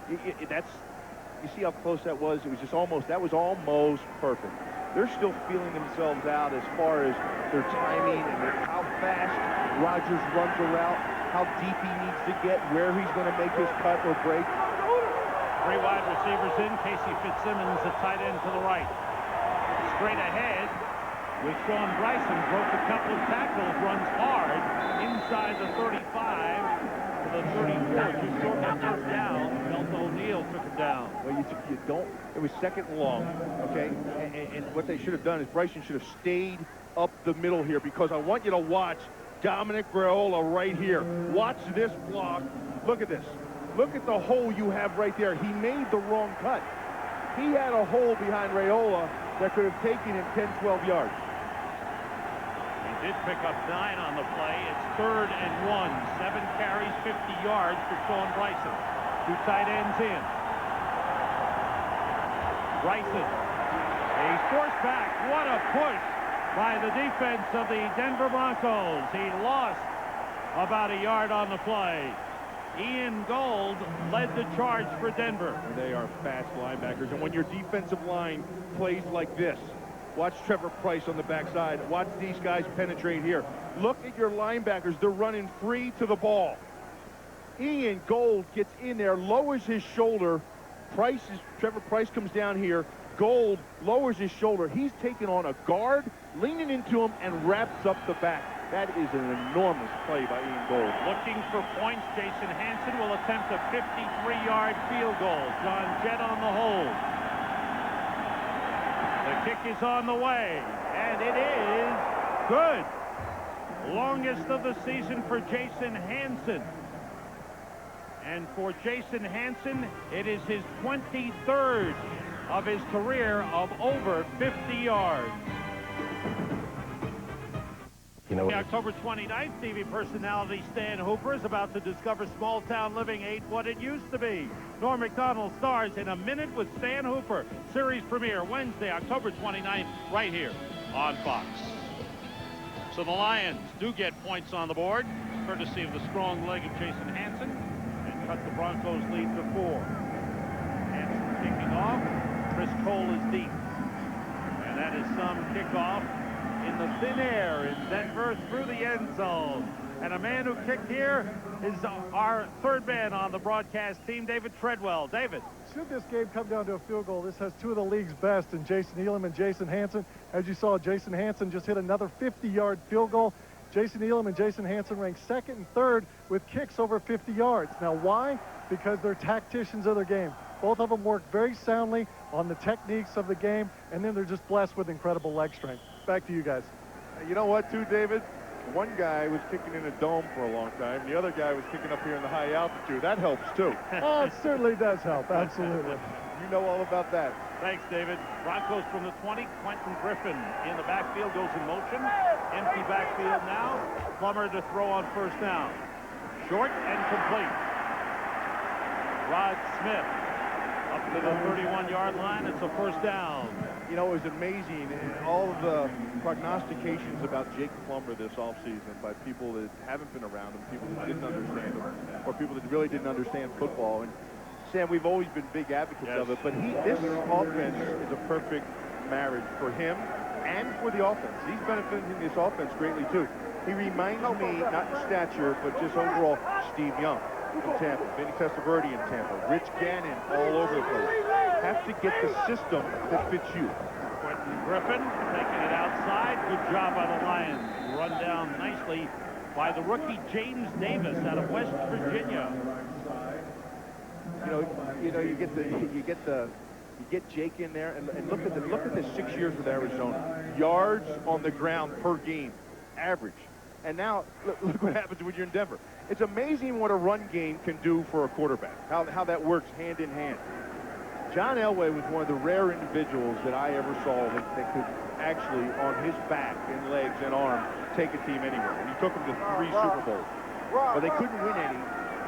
You see how close that was? It was just almost, that was almost perfect. They're still feeling themselves out as far as their timing and how fast Rogers runs a route, how deep he needs to get, where he's going to make his cut or break. Three wide receivers in. Casey Fitzsimmons, a tight end to the right. Straight ahead with Sean Bryson. Broke a couple of tackles, runs hard inside the 35 to the 34. Just short of first down. Delta O'Neal took him down. Well, you don't. It was second and long, okay? And what they should have done is Bryson should have stayed up the middle here, because I want you to watch Dominic Raiola right here. Watch this block. Look at this. Look at the hole you have right there. He made the wrong cut. He had a hole behind Raiola that could have taken him 10, 12 yards. He did pick up 9 on the play. It's 3rd and 1. 7 carries, 50 yards for Sean Bryson. 2 tight ends in. Bryson. He's forced back. What a push by the defense of the Denver Broncos. He lost about a yard on the play. Ian Gold led the charge for Denver. They are fast linebackers, and when your defensive line plays like this, watch Trevor Price on the backside. Watch these guys penetrate here. Look at your linebackers. They're running free to the ball. Ian Gold gets in there, lowers his shoulder. Trevor Price comes down here. Gold lowers his shoulder. He's taking on a guard, leaning into him, and wraps up the back. That is an enormous play by Ian Gold. Looking for points, Jason Hansen will attempt a 53-yard field goal. John Jett on the hold. The kick is on the way, and it is good. Longest of the season for Jason Hansen. And for Jason Hansen, it is his 23rd of his career of over 50 yards. You know, October 29th, TV personality Stan Hooper is about to discover small-town living ain't what it used to be. Norm Macdonald stars in A Minute with Stan Hooper. Series premiere Wednesday, October 29th, right here on Fox. So the Lions do get points on the board, courtesy of the strong leg of Jason Hansen, and cut the Broncos lead to 4. Hansen kicking off. Chris Cole is deep. And that is some kickoff in the thin air in Denver through the end zone. And a man who kicked here is our third man on the broadcast team, David Treadwell. David. Should this game come down to a field goal, this has 2 of the league's best in Jason Elam and Jason Hansen. As you saw, Jason Hansen just hit another 50-yard field goal. Jason Elam and Jason Hansen ranked 2nd and 3rd with kicks over 50 yards. Now, why? Because they're tacticians of their game. Both of them work very soundly on the techniques of the game, and then they're just blessed with incredible leg strength. Back to you guys. You know what, too, David? One guy was kicking in a dome for a long time. The other guy was kicking up here in the high altitude. That helps, too. Oh, it certainly does help. Absolutely. You know all about that. Thanks, David. Broncos from the 20. Quentin Griffin in the backfield goes in motion. Empty backfield now. Plummer to throw on first down. Short and complete. Rod Smith up to the 31-yard line. It's a first down. You know, it was amazing, all of the prognostications about Jake Plummer this offseason by people that haven't been around him, people that didn't understand him, or people that really didn't understand football. And Sam, we've always been big advocates of it, but this offense is a perfect marriage for him and for the offense. He's benefiting this offense greatly, too. He reminds me, not in stature, but just overall, Steve Young in Tampa, Vinny Testaverde in Tampa, Rich Gannon all over the place. Have to get the system that fits you. Quentin Griffin taking it outside. Good job by the Lions. Run down nicely by the rookie James Davis out of West Virginia. You get Jake in there, and look at the 6 years with Arizona. Yards on the ground per game, average. And now look what happens when you're in Denver. It's amazing what a run game can do for a quarterback. How that works hand in hand. John Elway was one of the rare individuals that I ever saw that could actually, on his back and legs and arm, take a team anywhere. And he took them to 3 Super Bowls. But they couldn't win any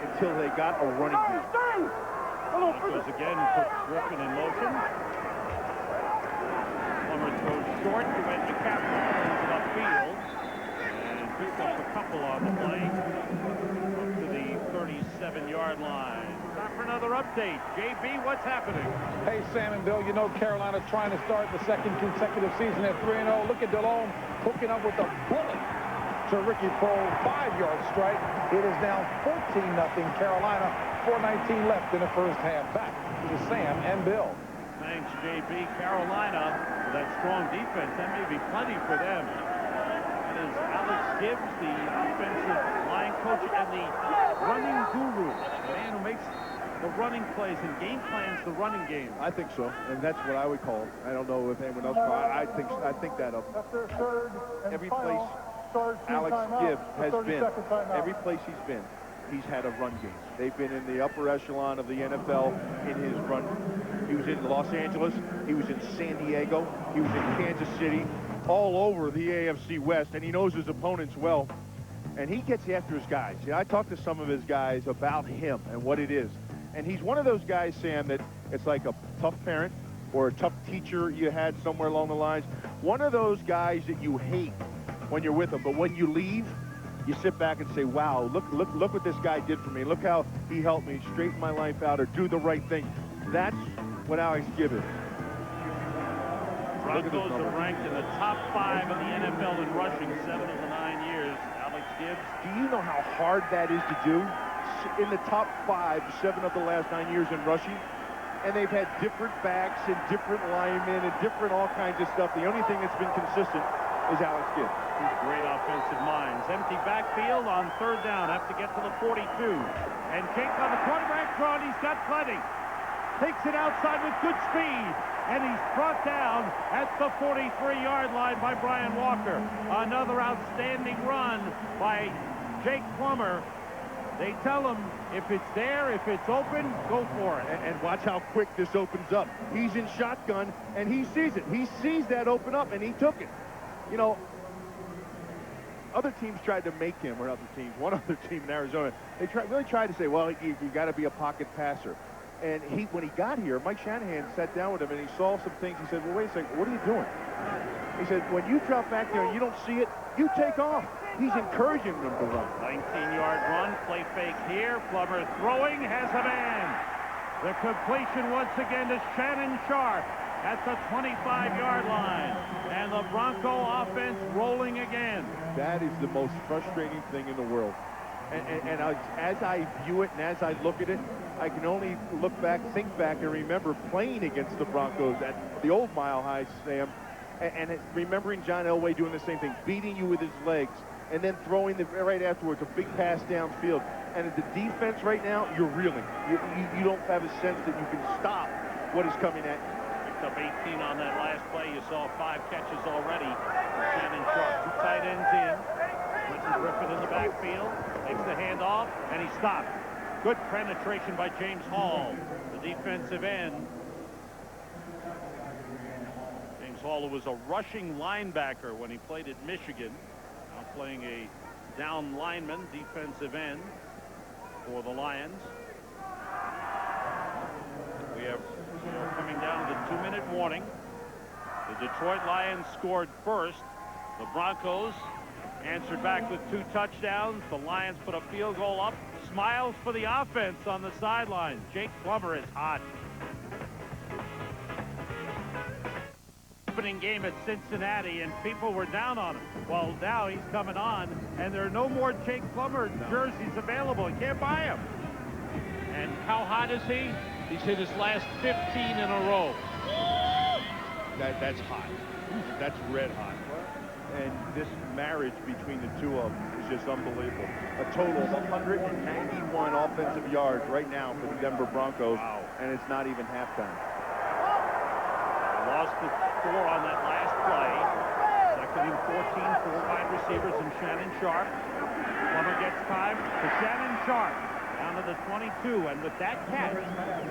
until they got a running game. Broncos again put Griffin in motion. Plummer throws short to Ed McCaffrey, throws it upfield, and picks up a couple on the play up to the 37-yard line. Time for another update. JB, what's happening? Hey, Sam and Bill, you know Carolina's trying to start the second consecutive season at 3-0. Look at Delhomme hooking up with a bullet to Ricky Proehl's 5-yard strike. It is now 14-0 Carolina. 4:19 left in the first half. Back to Sam and Bill. Thanks, JB. Carolina, with that strong defense, that may be plenty for them. That is Alex Gibbs, the offensive line coach and the running guru, the man who makes the running plays and game plans the running game. I think so, and that's what I would call it. I don't know if anyone else calls it. I think that of every place Alex Gibbs has been, every place he's been, he's had a run game. They've been in the upper echelon of the NFL in his run. He was in Los Angeles. He was in San Diego. He was in Kansas City, all over the AFC West, and he knows his opponents well. And he gets after his guys. I talked to some of his guys about him and what it is. And he's one of those guys, Sam, that it's like a tough parent or a tough teacher you had somewhere along the lines. One of those guys that you hate when you're with him, but when you leave, you sit back and say, wow, look what this guy did for me. Look how he helped me straighten my life out or do the right thing. That's what Alex Gibbs is. Broncos are ranked in the top 5 in the NFL in rushing 7 of the 9 years. Alex Gibbs. Do you know how hard that is to do? In the top 5, 7 of the last 9 years in rushing. And they've had different backs and different linemen and different all kinds of stuff. The only thing that's been consistent is Alex Gibbs. Great offensive minds. Empty backfield on 3rd down. Have to get to the 42. And Jake on the quarterback draw, and he's got plenty. Takes it outside with good speed. And he's brought down at the 43-yard line by Brian Walker. Another outstanding run by Jake Plummer. They tell him, if it's there, if it's open, go for it. And watch how quick this opens up. He's in shotgun, and he sees it. He sees that open up, and he took it. You know, other teams tried to make him, or other teams, one other team in Arizona, they really tried to say, well, you got to be a pocket passer. And when he got here, Mike Shanahan sat down with him, and he saw some things. He said, well, wait a second, what are you doing? He said, when you drop back there and you don't see it, you take off. He's encouraging them to run. 19-yard run, play fake here. Plummer throwing, has a man. The completion once again to Shannon Sharp at the 25-yard line. And the Bronco offense rolling again. That is the most frustrating thing in the world. And as I view it and as I look at it, I can only look back, think back, and remember playing against the Broncos at the old Mile High, Sam, and remembering John Elway doing the same thing, beating you with his legs, and then throwing right afterwards a big pass downfield. And at the defense right now, you're reeling. You don't have a sense that you can stop what is coming at you. Picked up 18 on that last play. You saw 5 catches already. Shannon Sharp, 2 tight ends in. Quentin Griffin in the backfield. Makes the handoff, and he stopped. Good penetration by James Hall, the defensive end. James Hall, who was a rushing linebacker when he played at Michigan. Now playing a down lineman, defensive end for the Lions. We're coming down to the 2-minute warning. The Detroit Lions scored first. The Broncos answered back with 2 touchdowns. The Lions put a field goal up. Smiles for the offense on the sideline. Jake Plummer is hot. Opening game at Cincinnati, and people were down on him. Well, now he's coming on, and there are no more Jake Plummer jerseys available. You can't buy them. And how hot is he? He's hit his last 15 in a row. That's hot. That's red hot. And this marriage between the two of them is just unbelievable. A total of 191 offensive yards right now for the Denver Broncos, wow. And it's not even halftime. Lost the 4 on that last play. Second and 14, 4 wide receivers and Shannon Sharp. Plummer gets time to Shannon Sharp. Down to the 22, and with that catch,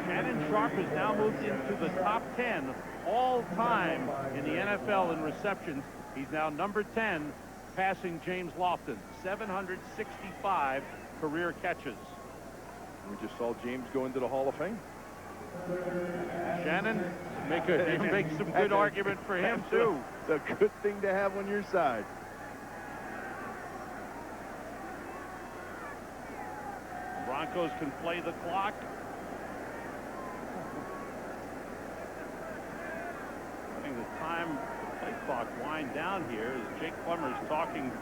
Shannon Sharp has now moved into the top 10 all-time in the NFL in receptions. He's now number 10, passing James Lofton. 765 career catches. We just saw James go into the Hall of Fame. Shannon, you make some good argument for him, too. It's a good thing to have on your side. Broncos can play the clock. Letting the play clock wind down here as Jake Plummer is talking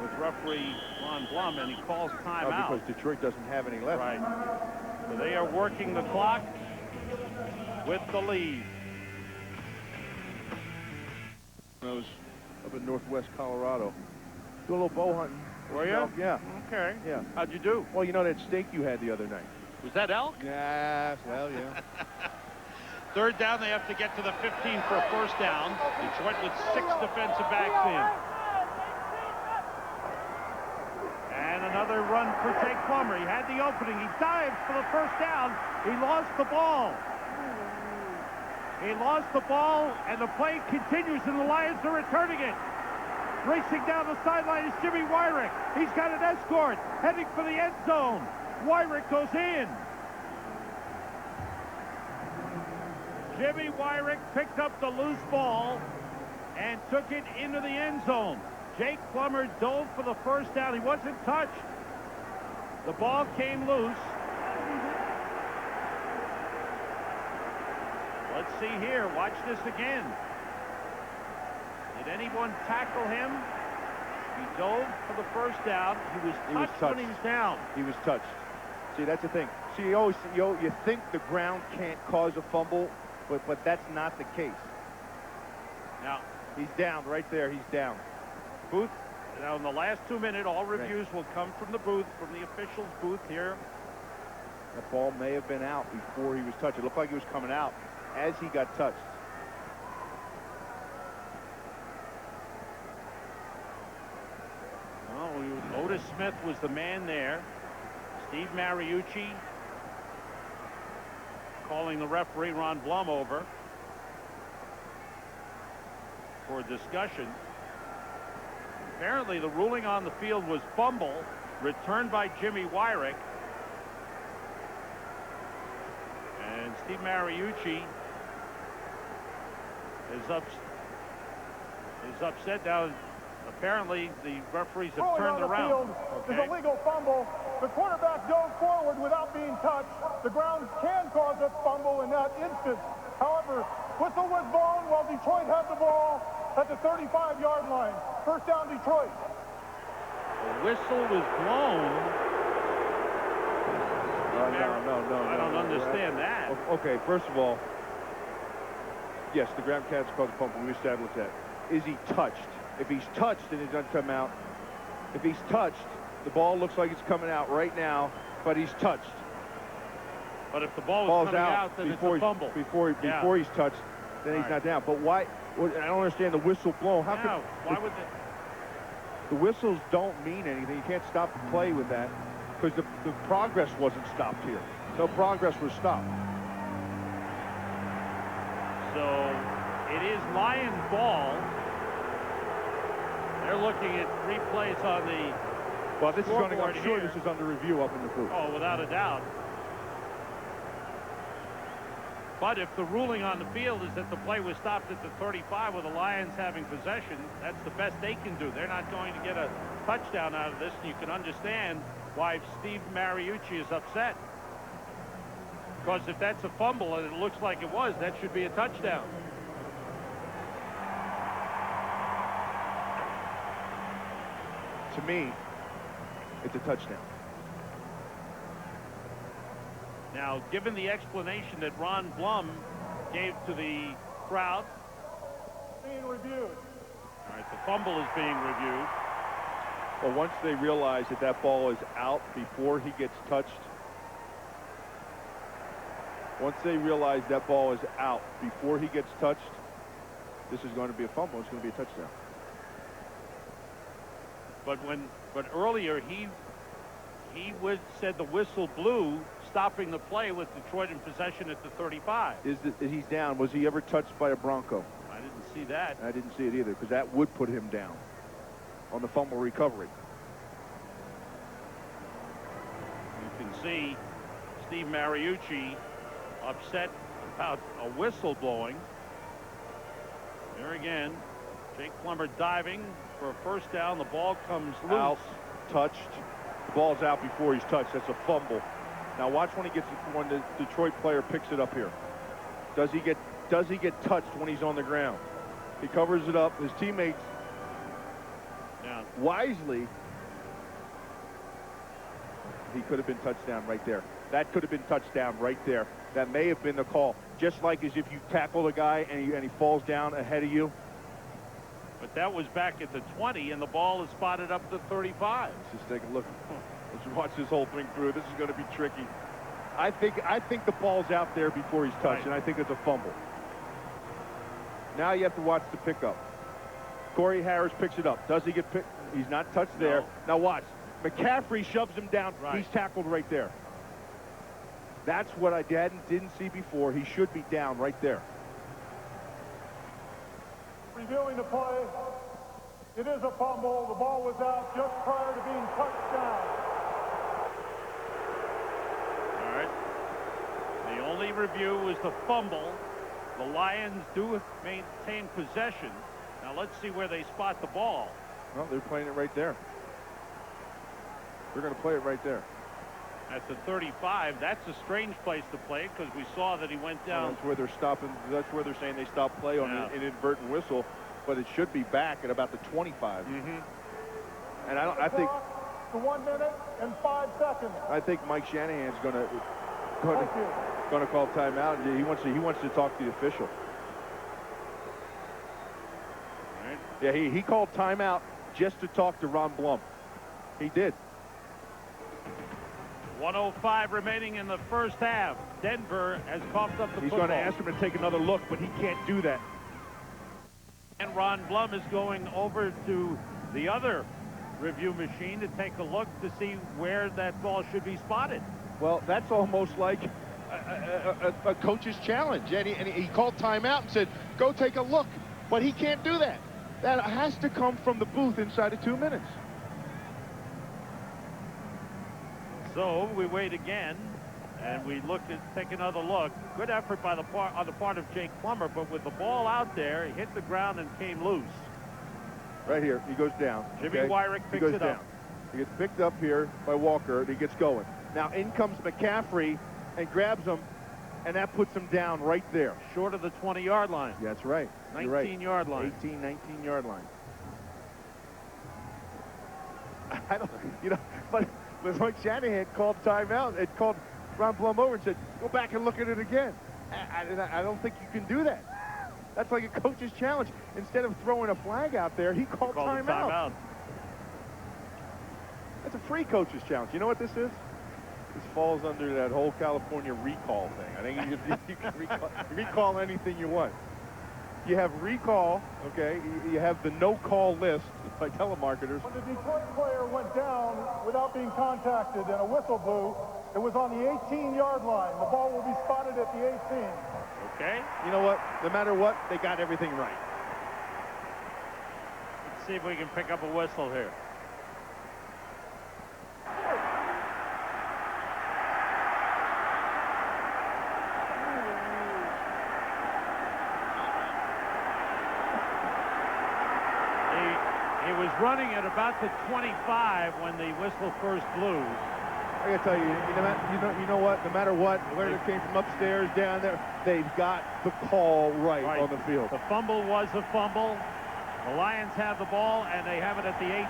with referee Ron Blum, and he calls timeout. Because Detroit doesn't have any left. Right. So they are working the clock with the lead. I was up in northwest Colorado. Do a little bow hunting. Were you? Yeah. Okay. Yeah. How'd you do? Well, you know that steak you had the other night. Was that elk? Yeah, well, yeah. Third down, they have to get to the 15 for a first down. Detroit with 6 defensive backs in. And another run for Jake Plummer. He had the opening. He dives for the first down. He lost the ball. He lost the ball, and the play continues, and the Lions are returning it. Racing down the sideline is Jimmy Wyrick. He's got an escort heading for the end zone. Wyrick goes in. Jimmy Wyrick picked up the loose ball and took it into the end zone. Jake Plummer dove for the first down. He wasn't touched. The ball came loose. Let's see here. Watch this again. Did anyone tackle him? He dove for the first down. He was touched when he was down. He was touched. See, that's the thing. See, you think the ground can't cause a fumble, but that's not the case. Now, he's down right there. He's down. Booth, now in the last 2 minutes, all reviews will come from the booth, from the officials' booth here. That ball may have been out before he was touched. It looked like he was coming out as he got touched. Oh, Otis Smith was the man there. Steve Mariucci calling the referee Ron Blum over for a discussion. Apparently the ruling on the field was fumble returned by Jimmy Wyrick, and Steve Mariucci is upset now. Apparently the referees have turned around. There's a legal fumble. The quarterback dove forward without being touched. The ground can cause a fumble in that instance. However, whistle was blown while Detroit had the ball at the 35-yard line. First down, Detroit. The whistle was blown. No. I don't understand that. Okay, first of all, yes, the ground can't cause a fumble. We established that. Is he touched? If he's touched and it doesn't come out, if he's touched, the ball looks like it's coming out right now, but he's touched. But if the ball is coming out, then it's a fumble. Before he's touched, then he's not down. But why? Well, I don't understand the whistle blown. Why would they? The whistles don't mean anything. You can't stop the play with that because the progress wasn't stopped here. No progress was stopped. So it is Lions ball. They're looking at replays on the I'm sure this is under review up in the booth. Oh, without a doubt. But if the ruling on the field is that the play was stopped at the 35 with the Lions having possession, that's the best they can do. They're not going to get a touchdown out of this, and you can understand why Steve Mariucci is upset. Because if that's a fumble and it looks like it was, that should be a touchdown. To me, it's a touchdown. Now, given the explanation that Ron Blum gave to the crowd, Being reviewed. all right, the fumble is being reviewed. Well, once they realize that ball is out before he gets touched, once they realize that ball is out before he gets touched, this is going to be a fumble. It's going to be a touchdown. But earlier he he said the whistle blew, stopping the play with Detroit in possession at the 35. He's down. Was he ever touched by a Bronco? I didn't see that. I didn't see it either, because that would put him down on the fumble recovery. You can see Steve Mariucci upset about a whistle blowing. There again, Jake Plummer diving for a first down. The ball comes loose. Out, touched. The ball's out before he's touched. That's a fumble. Now watch when the Detroit player picks it up here. Does he get touched when he's on the ground? He covers it up. His teammates wisely. He could have been touchdown right there. That could have been touchdown right there. That may have been the call. Just like as if you tackle the guy and he falls down ahead of you. But that was back at the 20, and the ball is spotted up to 35. Let's just take a look. Let's watch this whole thing through. This is going to be tricky. I think the ball's out there before he's touched, and I think it's a fumble. Now you have to watch the pickup. Corey Harris picks it up. Does he get picked? He's not touched there. Now watch. McCaffrey shoves him down. He's tackled right there. That's what I didn't see before. He should be down right there. Reviewing the play, it is a fumble. The ball was out just prior to being touched down. All right. The only review was the fumble. The Lions do maintain possession. Now let's see where they spot the ball. Well, they're playing it right there. They're going to play it right there. At the 35, that's a strange place to play because we saw that he went down. Well, that's where they're stopping. That's where they're saying they stopped play on an inadvertent whistle, but it should be back at about the 25. And I think to 1 minute and 5 seconds. I think Mike Shanahan's going to call timeout. He wants to talk to the official. Right. Yeah, he called timeout just to talk to Ron Blum. He did. 1:05 remaining in the first half. Denver has coughed up the He's football. going to ask him to take another look, but he can't do that. And Ron Blum is going over to the other review machine to take a look to see where that ball should be spotted. Well, that's almost like a coach's challenge. And he called timeout and said, go take a look. But he can't do that. That has to come from the booth inside of 2 minutes. So we wait again, and we take another look. Good effort by on the part of Jake Plummer, but with the ball out there, he hit the ground and came loose. Right here, he goes down. Jimmy Wyrick picks it up. He gets picked up here by Walker, and he gets going. Now in comes McCaffrey and grabs him, and that puts him down right there. Short of the 20-yard line. Yeah, that's right. 19-yard line. 19-yard line. I don't, but Mike Shanahan called timeout and called Ron Blum over and said, go back and look at it again. I don't think you can do that. That's like a coach's challenge. Instead of throwing a flag out there, he called timeout. That's a free coach's challenge. You know what this is? This falls under that whole California recall thing. I think you can recall anything you want. You have recall, okay? You have the no-call list by telemarketers. When the Detroit player went down without being contacted and a whistle blew, it was on the 18-yard line. The ball will be spotted at the 18. Okay. You know what? No matter what, they got everything right. Let's see if we can pick up a whistle here. He was running at about the 25 when the whistle first blew. I gotta tell you, you know what? No matter what, where it came from, upstairs, down there, they've got the call right on the field. The fumble was a fumble. The Lions have the ball, and they have it at the 18.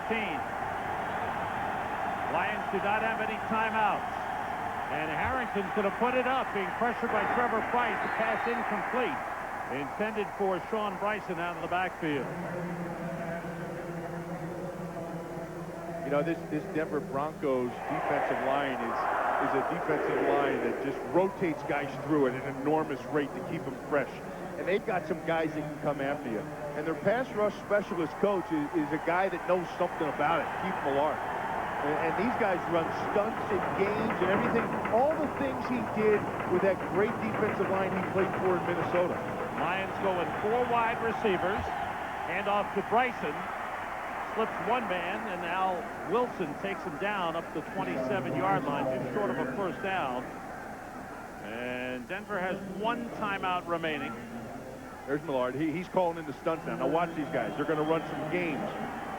Lions do not have any timeouts. And Harrington's going to put it up, being pressured by Trevor Price. The pass incomplete. Intended for Sean Bryson out of the backfield. You know, this Denver Broncos defensive line is a defensive line that just rotates guys through at an enormous rate to keep them fresh. And they've got some guys that can come after you. And their pass rush specialist coach is a guy that knows something about it. Keith Millard. And these guys run stunts and games and everything. All the things he did with that great defensive line he played for in Minnesota. Lions go in 4 wide receivers. Hand off to Bryson. Slips one man, and Al Wilson takes him down up the 27-yard line, just short of a first down. And Denver has 1 timeout remaining. There's Millard. He's calling in the stunts now. Now watch these guys. They're going to run some games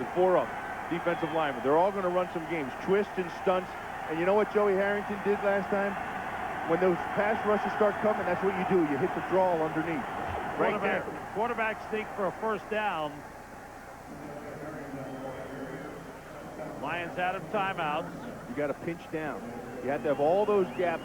with 4 of them. Defensive linemen. They're all going to run some games. Twists and stunts. And you know what Joey Harrington did last time? When those pass rushes start coming, that's what you do. You hit the draw underneath. Right there. Quarterback sneak for a first down. Lions out of timeouts. You got to pinch down. You have to have all those gaps